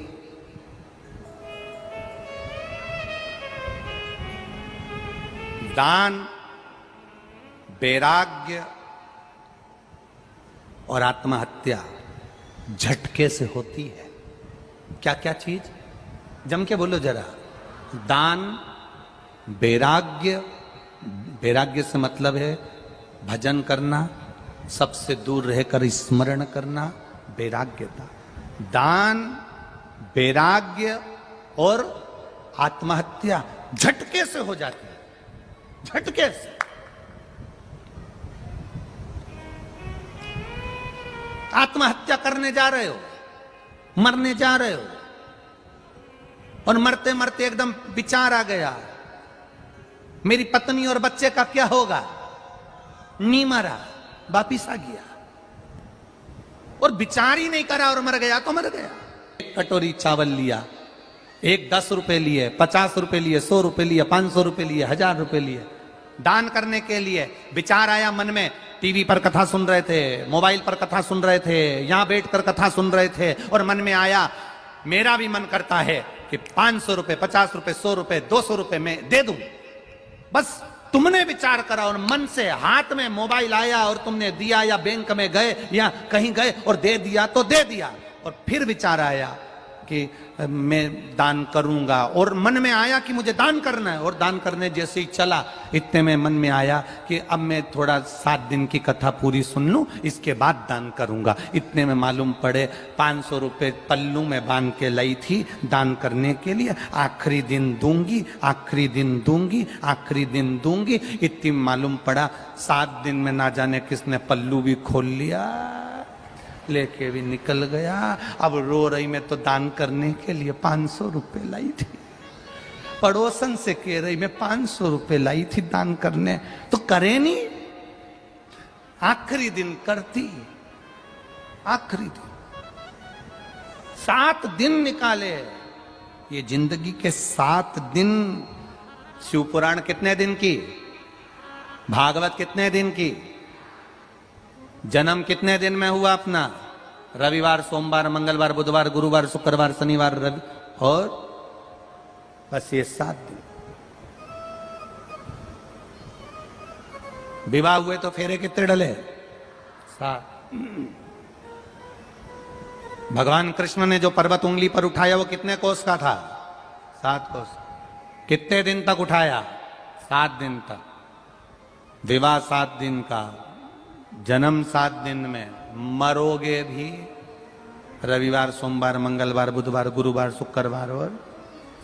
A: दान, वैराग्य और आत्महत्या झटके से होती है। क्या क्या चीज, जम के बोलो जरा। दान, वैराग्य, वैराग्य से मतलब है भजन करना, सबसे दूर रहकर स्मरण करना, वैराग्यता। दान, वैराग्य और आत्महत्या झटके से हो जाती है, झटके से। आत्महत्या करने जा रहे हो, मरने जा रहे हो, और मरते मरते एकदम विचार आ गया, मेरी पत्नी और बच्चे का क्या होगा। नहीं मरा, वापिस आ गया, और विचार ही नहीं करा और मर गया तो मर गया। एक कटोरी चावल लिया, एक 10 रुपए लिए, 50 रुपए लिए, 100 रुपए लिए, 500 रुपए लिए, 1000 रुपए लिए, दान करने के लिए। विचार आया मन में, टीवी पर कथा सुन रहे थे, मोबाइल पर कथा सुन रहे थे, यहां बैठकर कथा सुन रहे थे, और मन में आया मेरा भी मन करता है कि 500 रुपए, 50 रुपए, 100 रुपए, 200 रुपए में दे दूं। बस तुमने विचार करा और मन से हाथ में मोबाइल आया और तुमने दिया, या बैंक में गए या कहीं गए और दे दिया तो दे दिया। और फिर विचार आया कि मैं दान करूंगा, और मन में आया कि मुझे दान करना है, और दान करने जैसे ही चला, इतने में मन में आया कि अब मैं थोड़ा 7 दिन की कथा पूरी सुन लूं, इसके बाद दान करूंगा। इतने में मालूम पड़े 500 रुपए पल्लू में बांध के लाई थी दान करने के लिए, आखिरी दिन दूंगी, आखिरी दिन दूंगी, आखिरी दिन दूंगी। इतनी मालूम पड़ा 7 दिन में ना जाने किसने पल्लू भी खोल लिया, लेके भी निकल गया। अब रो रही, मैं तो दान करने के लिए 500 रुपए लाई थी, पड़ोसन से कह रही मैं 500 रुपए लाई थी दान करने, तो करे नहीं। आखिरी दिन करती, आखिरी दिन 7 दिन निकाले, ये जिंदगी के 7 दिन। शिवपुराण कितने दिन की, भागवत कितने दिन की, जन्म कितने दिन में हुआ अपना, रविवार, सोमवार, मंगलवार, बुधवार, गुरुवार, शुक्रवार, शनिवार, रवि, और बस ये 7 दिन। विवाह हुए तो फेरे कितने डले, 7। भगवान कृष्ण ने जो पर्वत उंगली पर उठाया वो कितने कोस का था, 7 कोस। कितने दिन तक उठाया, 7 दिन तक। विवाह 7 दिन का, जन्म 7 दिन में, मरोगे भी रविवार, सोमवार, मंगलवार, बुधवार, गुरुवार, शुक्रवार और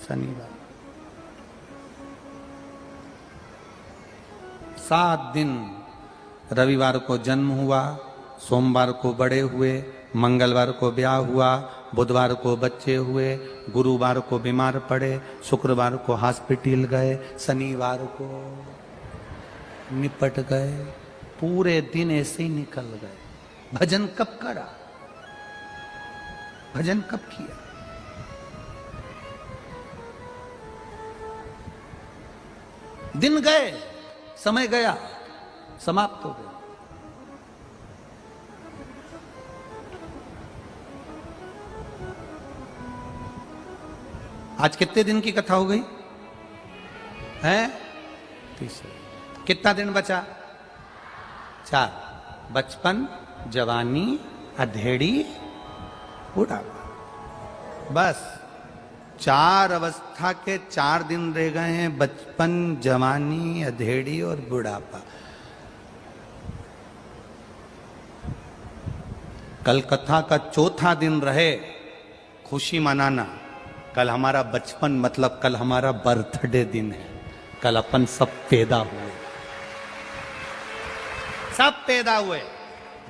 A: शनिवार। 7 दिन। रविवार को जन्म हुआ, सोमवार को बड़े हुए, मंगलवार को ब्याह हुआ, बुधवार को बच्चे हुए, गुरुवार को बीमार पड़े, शुक्रवार को हॉस्पिटल गए, शनिवार को निपट गए। पूरे दिन ऐसे ही निकल गए। भजन कब करा, भजन कब किया। दिन गए, समय गया, समाप्त हो गया। आज कितने दिन की कथा हो गई है, 30। कितना दिन बचा, 4। बचपन, जवानी, अधेड़ी, बुढ़ापा। बस 4 अवस्था के 4 दिन रह गए हैं, बचपन, जवानी, अधेड़ी और बुढ़ापा। कल कथा का 4था दिन रहे खुशी मनाना। कल हमारा बचपन, मतलब कल हमारा बर्थडे दिन है। कल अपन सब पैदा हुए, सब पैदा हुए।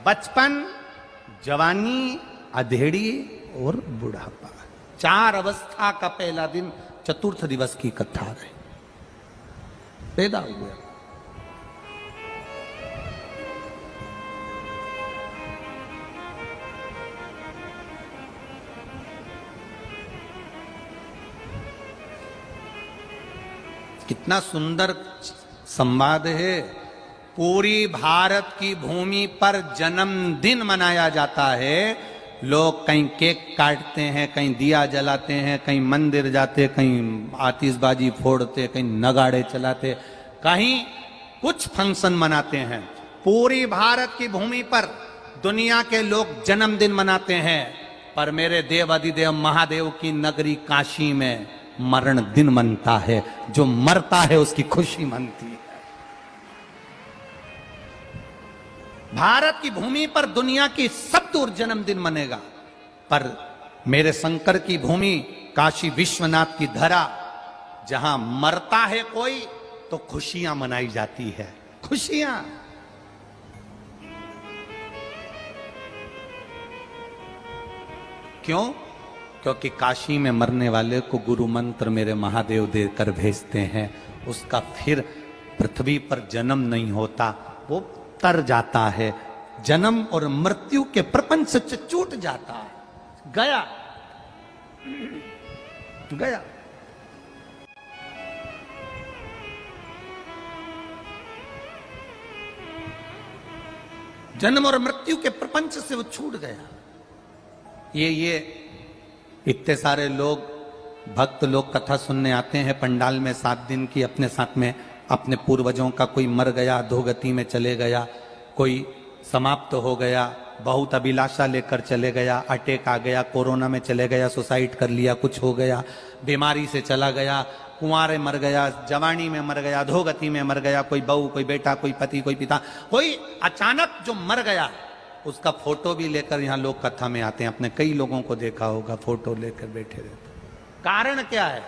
A: बचपन, जवानी, अधेड़ी और बुढ़ापा। 4 अवस्था का पहला दिन चतुर्थ दिवस की कथा है, पैदा हो गया। कितना सुंदर संवाद है। पूरी भारत की भूमि पर जन्मदिन मनाया जाता है। लोग कहीं केक काटते हैं, कहीं दिया जलाते हैं, कहीं मंदिर जाते, कहीं आतिशबाजी फोड़ते, कहीं नगाड़े चलाते, कहीं कुछ फंक्शन मनाते हैं। पूरी भारत की भूमि पर दुनिया के लोग जन्मदिन मनाते हैं, पर मेरे देव अधिदेव महादेव की नगरी काशी में मरण दिन मनता है। जो मरता है उसकी खुशी मनती है। भारत की भूमि पर दुनिया की सब दूर जन्मदिन मनेगा, पर मेरे शंकर की भूमि काशी विश्वनाथ की धरा, जहां मरता है कोई तो खुशियां मनाई जाती है। खुशियां। क्यों? क्योंकि काशी में मरने वाले को गुरु मंत्र मेरे महादेव देकर भेजते हैं। उसका फिर पृथ्वी पर जन्म नहीं होता, वो तर जाता है। जन्म और मृत्यु के प्रपंच से छूट जाता है। गया गया। जन्म और मृत्यु के प्रपंच से वो छूट गया। ये इतने सारे लोग भक्त लोग कथा सुनने आते हैं पंडाल में 7 दिन की। अपने साथ में अपने पूर्वजों का कोई मर गया, अधोगति में चले गया, कोई समाप्त हो गया, बहुत अभिलाषा लेकर चले गया, अटैक आ गया, कोरोना में चले गया, सुसाइड कर लिया, कुछ हो गया, बीमारी से चला गया, कुंवारे मर गया, जवानी में मर गया, अधोगति में मर गया, कोई बहू, कोई बेटा, कोई पति, कोई पिता, कोई अचानक जो मर गया, उसका फोटो भी लेकर यहाँ लोग कथा में आते हैं। अपने कई लोगों को देखा होगा, फोटो लेकर बैठे रहते। कारण क्या है?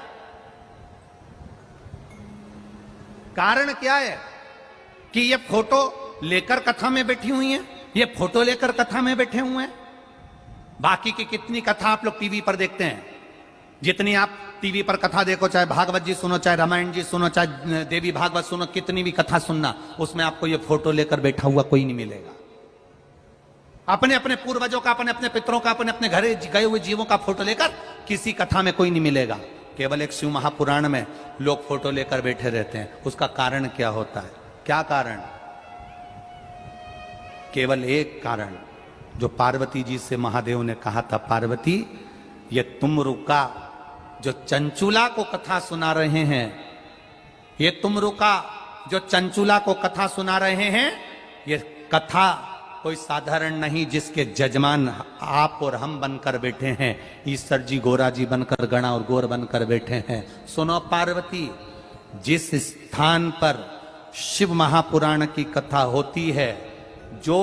A: कारण क्या है कि ये फोटो लेकर कथा में बैठी हुई हैं, ये फोटो लेकर कथा में बैठे हुए हैं। बाकी की कितनी कथा आप लोग टीवी पर देखते हैं, जितनी आप टीवी पर कथा देखो, चाहे भागवत जी सुनो, चाहे रामायण जी सुनो, चाहे देवी भागवत सुनो, कितनी भी कथा सुनना, उसमें आपको ये फोटो लेकर बैठा हुआ कोई नहीं मिलेगा। अपने अपने पूर्वजों का, अपने अपने पितरों का, अपने अपने घरे गए हुए जीवों का फोटो लेकर किसी कथा में कोई नहीं मिलेगा। केवल एक शिव महापुराण में लोग फोटो लेकर बैठे रहते हैं। उसका कारण क्या होता है? क्या कारण? केवल एक कारण, जो पार्वती जी से महादेव ने कहा था, पार्वती ये तुम रुका, जो चंचुला को कथा सुना रहे हैं, ये तुम रुका जो चंचुला को कथा सुना रहे हैं, ये कथा कोई साधारण नहीं, जिसके जजमान आप और हम बनकर बैठे हैं। ईश्वर जी गोरा जी बनकर, गणा और गोर बनकर बैठे हैं। सुनो पार्वती, जिस स्थान पर शिव महापुराण की कथा होती है, जो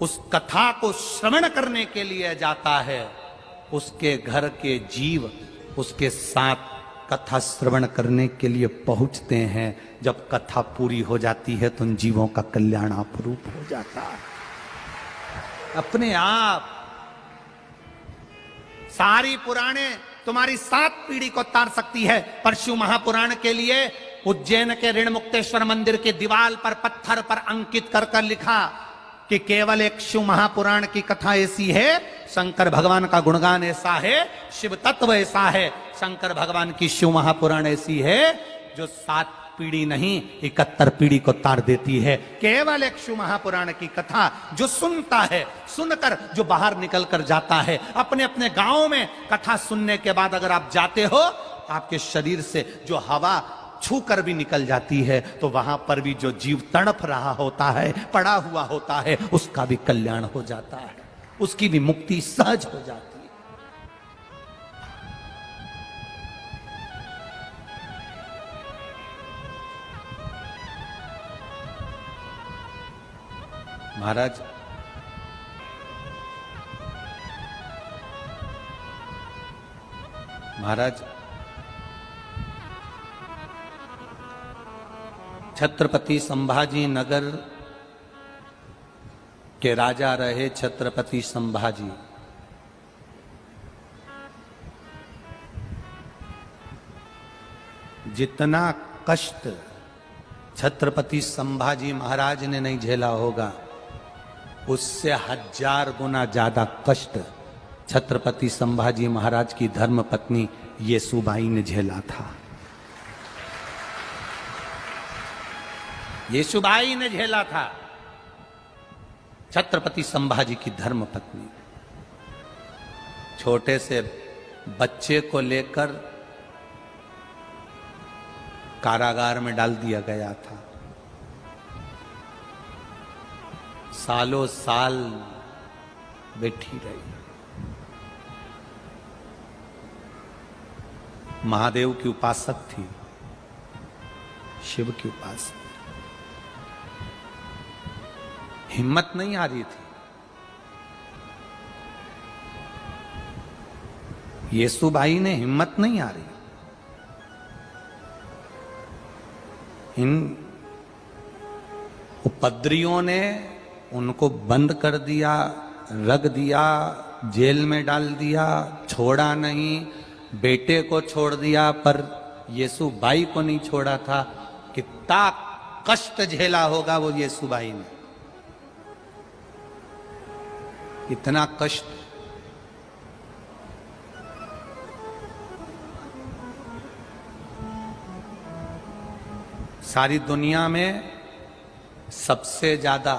A: उस कथा को श्रवण करने के लिए जाता है, उसके घर के जीव उसके साथ कथा श्रवण करने के लिए पहुंचते हैं। जब कथा पूरी हो जाती है तो उन जीवों का कल्याण अपूर्व हो जाता है। अपने आप सारी पुराणे तुम्हारी 7 पीढ़ी को तार सकती है, पर शिव महापुराण के लिए उज्जैन के ऋणमुक्तेश्वर मंदिर की दीवार पर पत्थर पर अंकित कर कर लिखा कि केवल एक शिव महापुराण की कथा ऐसी है, शंकर भगवान का गुणगान ऐसा है, शिव तत्व ऐसा है, शंकर भगवान की शिव महापुराण ऐसी है जो 7 पीढ़ी नहीं 71 पीढ़ी को तार देती है। केवल एक शिव महापुराण की कथा जो सुनता है, सुनकर जो बाहर निकल कर जाता है, अपने अपने गांव में कथा सुनने के बाद अगर आप जाते हो, आपके शरीर से जो हवा छू कर भी निकल जाती है, तो वहां पर भी जो जीव तड़प रहा होता है, पड़ा हुआ होता है, उसका भी कल्याण हो जाता है, उसकी भी मुक्ति सहज हो जाती है। महाराज, महाराज छत्रपति संभाजी नगर के राजा रहे छत्रपति संभाजी। जितना कष्ट छत्रपति संभाजी महाराज ने नहीं झेला होगा, उससे 1000 गुना ज्यादा कष्ट छत्रपति संभाजी महाराज की धर्म पत्नी येसुबाई ने झेला था। येसुबाई ने झेला था, छत्रपति संभाजी की धर्म पत्नी। छोटे से बच्चे को लेकर कारागार में डाल दिया गया था। सालों साल बैठी रही। महादेव की उपासक थी, शिव की उपासक। हिम्मत नहीं आ रही थी। येसुबाई ने हिम्मत नहीं आ रही। इन उपद्रवियों ने उनको बंद कर दिया, रख दिया, जेल में डाल दिया, छोड़ा नहीं। बेटे को छोड़ दिया पर येसुबाई को नहीं छोड़ा था। कितना कष्ट झेला होगा वो येसुबाई ने, इतना कष्ट। सारी दुनिया में सबसे ज्यादा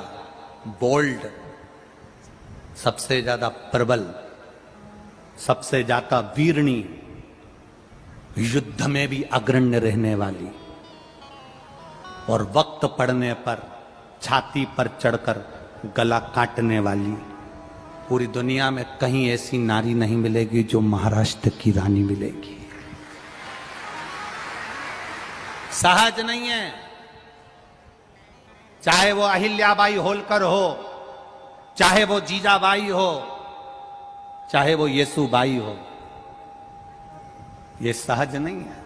A: बोल्ड, सबसे ज्यादा प्रबल, सबसे ज्यादा वीरणी, युद्ध में भी अग्रण्य रहने वाली और वक्त पड़ने पर छाती पर चढ़कर गला काटने वाली, पूरी दुनिया में कहीं ऐसी नारी नहीं मिलेगी जो महाराष्ट्र की रानी मिलेगी। सहज नहीं है। चाहे वो अहिल्याबाई होलकर हो, चाहे वो जीजाबाई हो, चाहे वो येसुबाई हो, ये सहज नहीं है।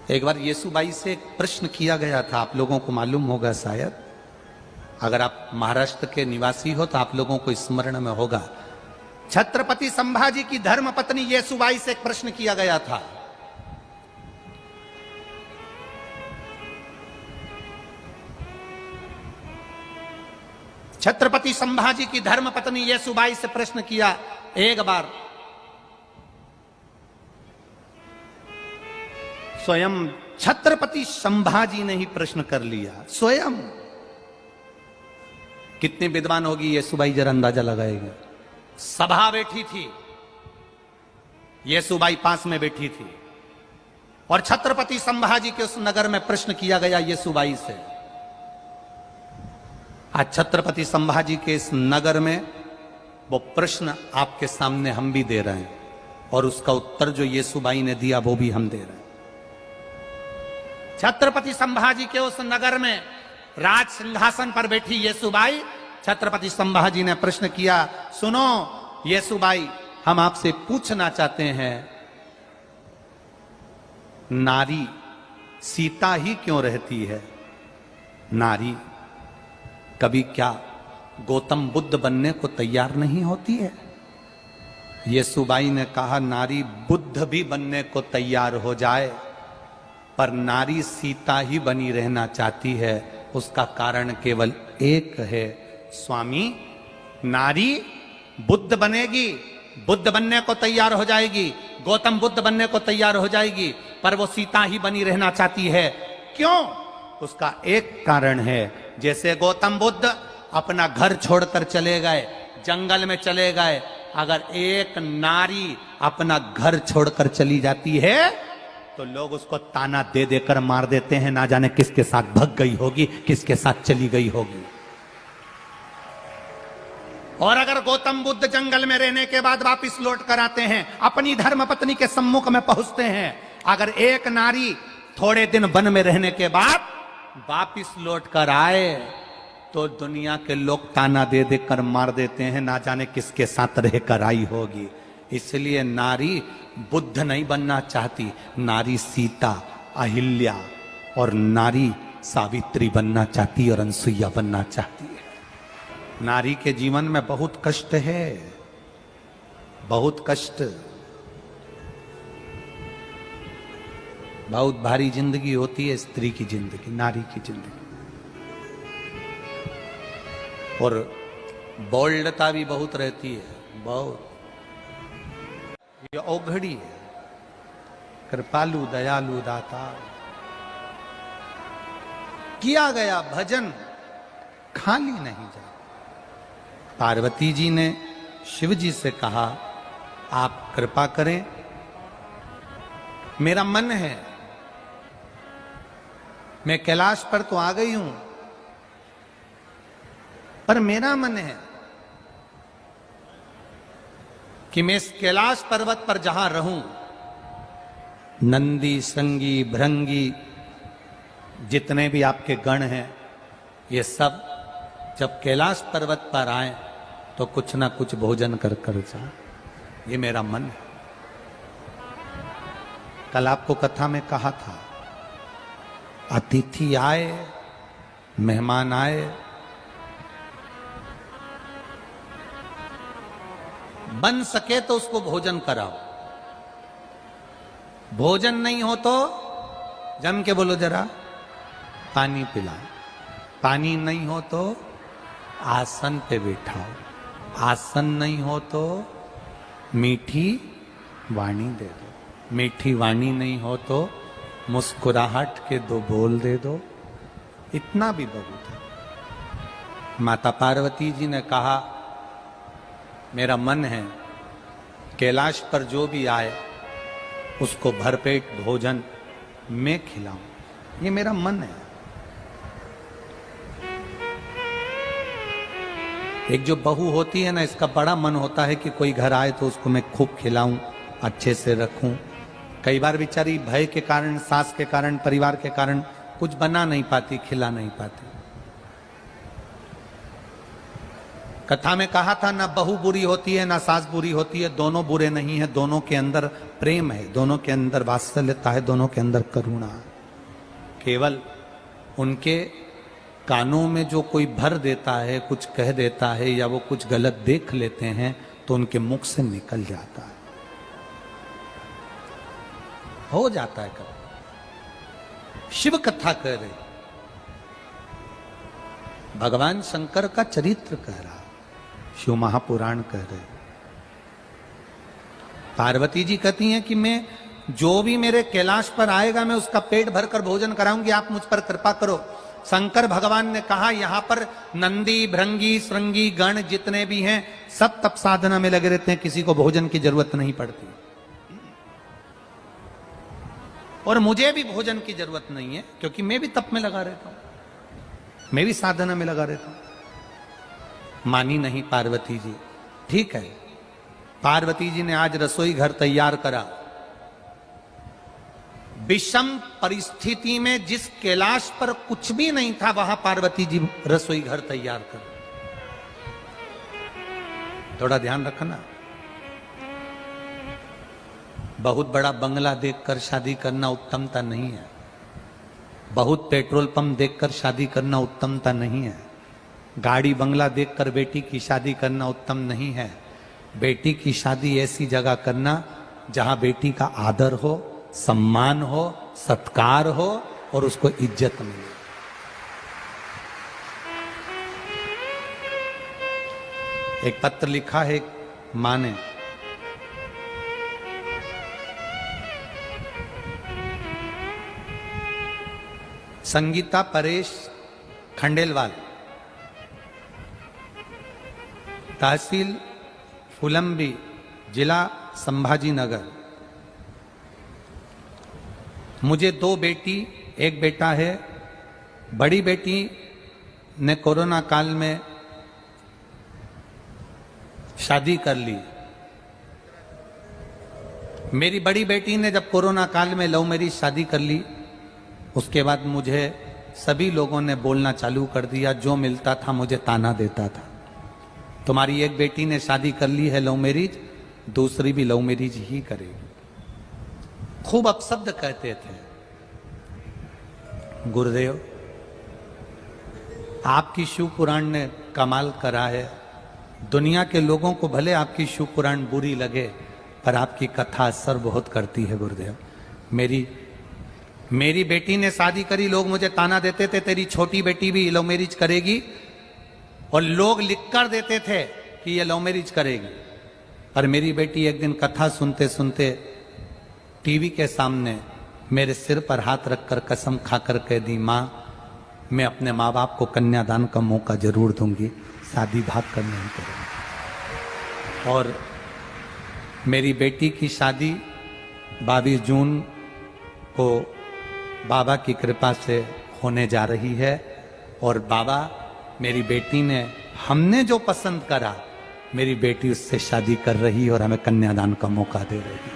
A: एक बार येसुबाई से एक प्रश्न किया गया था, आप लोगों को मालूम होगा शायद, अगर आप महाराष्ट्र के निवासी हो तो आप लोगों को स्मरण में होगा। छत्रपति संभाजी की धर्म पत्नी येसुबाई से एक प्रश्न किया गया था, छत्रपति संभाजी की धर्म पत्नी येसुबाई से प्रश्न किया एक बार। स्वयं छत्रपति संभाजी ने ही प्रश्न कर लिया, स्वयं। कितनी विद्वान होगी येसुबाई, जरा अंदाजा लगाएगा। सभा बैठी थी, येसुबाई पास में बैठी थी और छत्रपति संभाजी के उस नगर में प्रश्न किया गया येसुबाई से। आज छत्रपति संभाजी के इस नगर में वो प्रश्न आपके सामने हम भी दे रहे हैं और उसका उत्तर जो येसुबाई ने दिया वो भी हम दे रहे हैं। छत्रपति संभाजी के उस नगर में राज सिंहासन पर बैठी येसुबाई, छत्रपति संभाजी ने प्रश्न किया, सुनो येसुबाई, हम आपसे पूछना चाहते हैं, नारी सीता ही क्यों रहती है? नारी कभी क्या गौतम बुद्ध बनने को तैयार नहीं होती है? येसुबाई ने कहा, नारी बुद्ध भी बनने को तैयार हो जाए पर नारी सीता ही बनी रहना चाहती है। उसका कारण केवल एक है, स्वामी, नारी बुद्ध बनेगी, बुद्ध बनने को तैयार हो जाएगी, गौतम बुद्ध बनने को तैयार हो जाएगी, पर वो सीता ही बनी रहना चाहती है। क्यों? उसका एक कारण है, जैसे गौतम बुद्ध अपना घर छोड़कर चले गए, जंगल में चले गए, अगर एक नारी अपना घर छोड़कर चली जाती है तो लोग उसको ताना दे देकर मार देते हैं, ना जाने किसके साथ भग गई होगी, किसके साथ चली गई होगी। और अगर गौतम बुद्ध जंगल में रहने के बाद वापिस लौट कर आते हैं, अपनी धर्म पत्नी के सम्मुख में पहुंचते हैं, अगर एक नारी थोड़े दिन वन में रहने के बाद वापिस लौट कर आए तो दुनिया के लोग ताना दे देकर मार देते हैं, ना जाने किसके साथ रहकर आई होगी। इसलिए नारी बुद्ध नहीं बनना चाहती, नारी सीता, अहिल्या और नारी सावित्री बनना चाहती और अनसुईया बनना चाहती है। नारी के जीवन में बहुत कष्ट है, बहुत कष्ट। बहुत भारी जिंदगी होती है स्त्री की जिंदगी, नारी की जिंदगी। और बोल्डता भी बहुत रहती है, बहुत। ये औघड़ी है, कृपालु दयालु दाता। किया गया भजन खाली नहीं जा। पार्वती जी ने शिव जी से कहा, आप कृपा करें, मेरा मन है, मैं कैलाश पर तो आ गई हूं, पर मेरा मन है कि मैं इस कैलाश पर्वत पर जहां रहूं, नंदी संगी भृंगी जितने भी आपके गण हैं, ये सब जब कैलाश पर्वत पर आए तो कुछ ना कुछ भोजन कर कर जाए, ये मेरा मन है। कल आपको कथा में कहा था, अतिथि आए, मेहमान आए, बन सके तो उसको भोजन कराओ, भोजन नहीं हो तो जम के बोलो जरा पानी पिलाओ, पानी नहीं हो तो आसन पे बैठाओ, आसन नहीं हो तो मीठी वाणी दे दो, मीठी वाणी नहीं हो तो मुस्कुराहट के दो बोल दे दो, इतना भी बहुत है। माता पार्वती जी ने कहा, मेरा मन है कैलाश पर जो भी आए उसको भरपेट भोजन मैं खिलाऊं, ये मेरा मन है। एक जो बहू होती है ना, इसका बड़ा मन होता है कि कोई घर आए तो उसको मैं खूब खिलाऊं, अच्छे से रखूं। कई बार बेचारी भय के कारण, सास के कारण, परिवार के कारण कुछ बना नहीं पाती, खिला नहीं पाती। कथा में कहा था, ना बहू बुरी होती है ना सास बुरी होती है, दोनों बुरे नहीं है, दोनों के अंदर प्रेम है, दोनों के अंदर वात्सल्यता है, दोनों के अंदर करुणा है। केवल उनके कानों में जो कोई भर देता है, कुछ कह देता है, या वो कुछ गलत देख लेते हैं तो उनके मुख से निकल जाता है, हो जाता है कभी। शिव कथा कह रहे, भगवान शंकर का चरित्र कह रहा, शिव महापुराण कह रहे। पार्वती जी कहती हैं कि मैं जो भी मेरे कैलाश पर आएगा मैं उसका पेट भरकर भोजन कराऊंगी, आप मुझ पर कृपा करो। शंकर भगवान ने कहा, यहां पर नंदी भृंगी श्रृंगी गण जितने भी हैं सब तप साधना में लगे रहते हैं, किसी को भोजन की जरूरत नहीं पड़ती, और मुझे भी भोजन की जरूरत नहीं है क्योंकि मैं भी तप में लगा रहता हूं, मैं भी साधना में लगा रहता हूं। मानी नहीं पार्वती जी। ठीक है, पार्वती जी ने आज रसोई घर तैयार करा। विषम परिस्थिति में जिस कैलाश पर कुछ भी नहीं था, वहां पार्वती जी रसोई घर तैयार कर। थोड़ा ध्यान रखना, बहुत बड़ा बंगला देखकर शादी करना उत्तमता नहीं है, बहुत पेट्रोल पंप देखकर शादी करना उत्तमता नहीं है, गाड़ी बंगला देखकर बेटी की शादी करना उत्तम नहीं है। बेटी की शादी ऐसी जगह करना जहां बेटी का आदर हो, सम्मान हो, सत्कार हो और उसको इज्जत मिले। एक पत्र लिखा है एक मां ने, संगीता परेश खंडेलवाल, तहसील फुलंबी, जिला संभाजी नगर। मुझे 2 बेटी, एक बेटा है। बड़ी बेटी ने कोरोना काल में शादी कर ली। मेरी बड़ी बेटी ने जब कोरोना काल में लव मैरिज शादी कर ली, उसके बाद मुझे सभी लोगों ने बोलना चालू कर दिया, जो मिलता था मुझे ताना देता था, तुम्हारी एक बेटी ने शादी कर ली है लव मैरिज, दूसरी भी लव मैरिज ही करेगी। खूब अपशब्द कहते थे। गुरुदेव, आपकी शिव पुराण ने कमाल करा है। दुनिया के लोगों को भले आपकी शिव पुराण बुरी लगे, पर आपकी कथा असर बहुत करती है गुरुदेव। मेरी मेरी बेटी ने शादी करी, लोग मुझे ताना देते थे तेरी छोटी बेटी भी लव मैरिज करेगी, और लोग लिखकर देते थे कि ये लव मैरिज करेगी। पर मेरी बेटी एक दिन कथा सुनते सुनते टीवी के सामने मेरे सिर पर हाथ रखकर कसम खाकर कह दी, माँ मैं अपने माँ बाप को कन्यादान का मौका जरूर दूंगी, शादी भाग कर नहीं करूंगी। और मेरी बेटी की शादी 22 जून को बाबा की कृपा से होने जा रही है। और बाबा मेरी बेटी ने, हमने जो पसंद करा, मेरी बेटी उससे शादी कर रही और हमें कन्यादान का मौका दे रही है।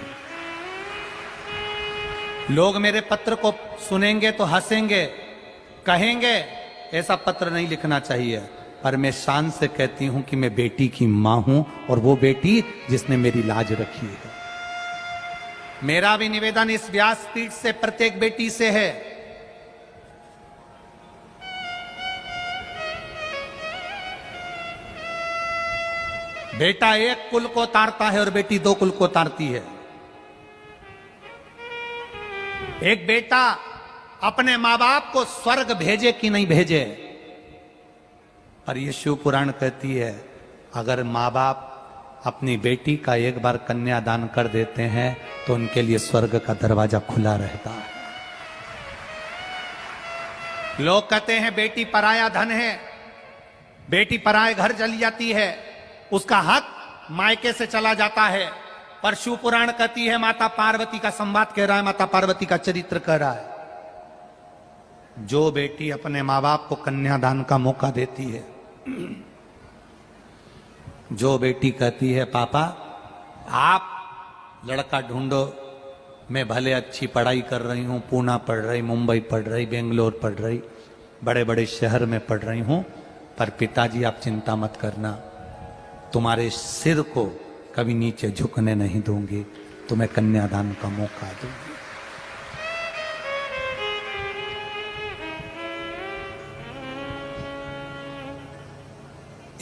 A: लोग मेरे पत्र को सुनेंगे तो हंसेंगे, कहेंगे ऐसा पत्र नहीं लिखना चाहिए, पर मैं शान से कहती हूं कि मैं बेटी की मां हूं, और वो बेटी जिसने मेरी लाज रखी है। मेरा भी निवेदन इस व्यासपीठ से प्रत्येक बेटी से है, बेटा एक कुल को तारता है और बेटी 2 कुल को तारती है। एक बेटा अपने मां बाप को स्वर्ग भेजे कि नहीं भेजे, पर यह शिव पुराण कहती है अगर मां बाप अपनी बेटी का एक बार कन्यादान कर देते हैं तो उनके लिए स्वर्ग का दरवाजा खुला रहता है। लोग कहते हैं बेटी पराया धन है, बेटी पराए घर चली जाती है, उसका हक मायके से चला जाता है। पर शिव पुराण कहती है, माता पार्वती का संवाद कह रहा है, माता पार्वती का चरित्र कह रहा है, जो बेटी अपने मां बाप को कन्यादान का मौका देती है, जो बेटी कहती है पापा आप लड़का ढूंढो, मैं भले अच्छी पढ़ाई कर रही हूं, पूना पढ़ रही, मुंबई पढ़ रही, बेंगलोर पढ़ रही, बड़े बड़े शहर में पढ़ रही हूं, पर पिताजी आप चिंता मत करना, तुम्हारे सिर को कभी नीचे झुकने नहीं दूंगी, तुम्हें कन्यादान का मौका दूंगी।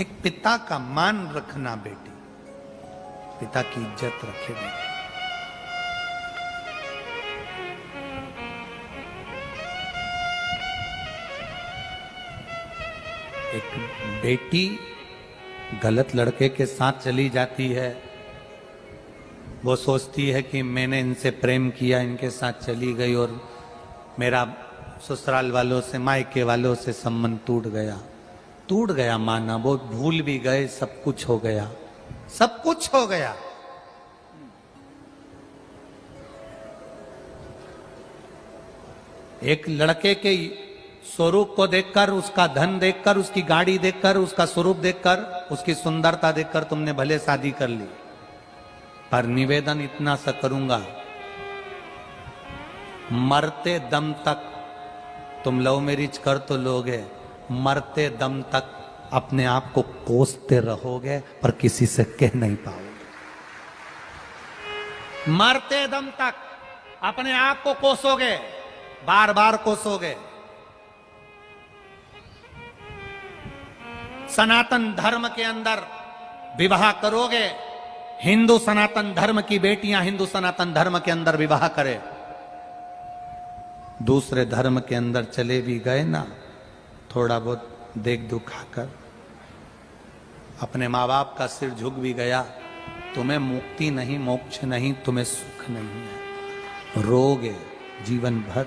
A: एक पिता का मान रखना बेटी, पिता की इज्जत रखे बेटी। एक बेटी गलत लड़के के साथ चली जाती है, वो सोचती है कि मैंने इनसे प्रेम किया, इनके साथ चली गई और मेरा ससुराल वालों से, मायके वालों से संबंध टूट गया माना, वो भूल भी गए, सब कुछ हो गया, सब कुछ हो गया। एक लड़के के स्वरूप को देखकर, उसका धन देखकर, उसकी गाड़ी देखकर, उसका स्वरूप देखकर, उसकी सुंदरता देखकर तुमने भले शादी कर ली, पर निवेदन इतना सा करूंगा, मरते दम तक तुम लव मैरिज कर तो लोगे, मरते दम तक अपने आप को कोसते रहोगे, पर किसी से कह नहीं पाओगे। मरते दम तक अपने आप को कोसोगे, बार बार कोसोगे। सनातन धर्म के अंदर विवाह करोगे, हिंदू सनातन धर्म की बेटियां हिंदू सनातन धर्म के अंदर विवाह करे, दूसरे धर्म के अंदर चले भी गए ना, थोड़ा बहुत देख दुखाकर अपने माँ बाप का सिर झुक भी गया, तुम्हें मुक्ति नहीं, मोक्ष नहीं, तुम्हें सुख नहीं है, रोगे जीवन भर।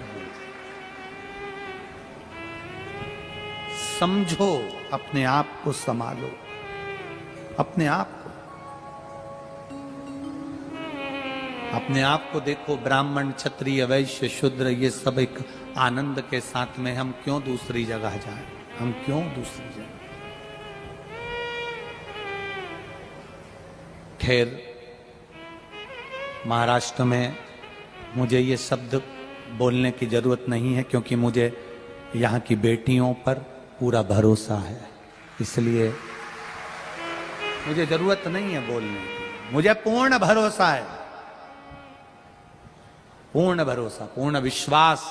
A: समझो, अपने आप को संभालो, अपने आप को, अपने आप को देखो। ब्राह्मण, क्षत्रिय, वैश्य, शूद्र, ये सब एक आनंद के साथ में, हम क्यों दूसरी जगह जाएं, हम क्यों दूसरी जगह। खैर, महाराष्ट्र में मुझे ये शब्द बोलने की जरूरत नहीं है, क्योंकि मुझे यहाँ की बेटियों पर पूरा भरोसा है, इसलिए मुझे जरूरत नहीं है बोलने की। मुझे पूर्ण भरोसा है, पूर्ण भरोसा, पूर्ण विश्वास,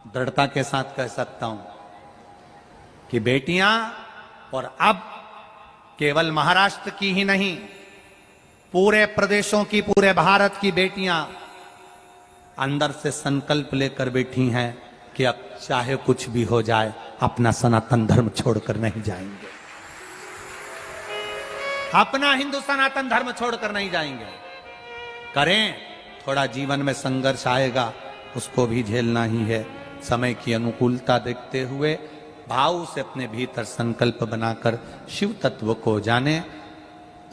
A: दृढ़ता के साथ कह सकता हूं कि बेटियां, और अब केवल महाराष्ट्र की ही नहीं, पूरे प्रदेशों की, पूरे भारत की बेटियां अंदर से संकल्प लेकर बैठी हैं कि अब चाहे कुछ भी हो जाए अपना सनातन धर्म छोड़कर नहीं जाएंगे, अपना हिंदू सनातन धर्म छोड़कर नहीं जाएंगे। करें, थोड़ा जीवन में संघर्ष आएगा, उसको भी झेलना ही है। समय की अनुकूलता देखते हुए भाव से अपने भीतर संकल्प बनाकर शिव तत्व को जाने।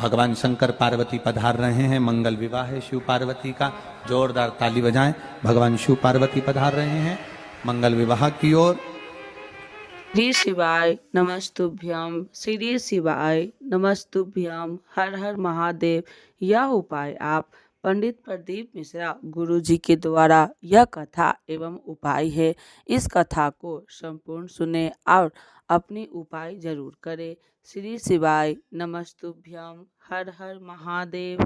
A: भगवान शंकर पार्वती पधार रहे हैं, मंगल विवाह है शिव पार्वती का, जोरदार ताली बजाएं। भगवान शिव पार्वती पधार रहे हैं मंगल विवाह की ओर।
B: श्री शिवाय नमस्तुभ्यम, श्री शिवाय नमस्तुभ्यम, हर हर महादेव। यह उपाय आप पंडित प्रदीप मिश्रा गुरु जी के द्वारा यह कथा एवं उपाय है। इस कथा को संपूर्ण सुने और अपनी उपाय जरूर करें। श्री शिवाय नमस्तुभ्यम, हर हर महादेव।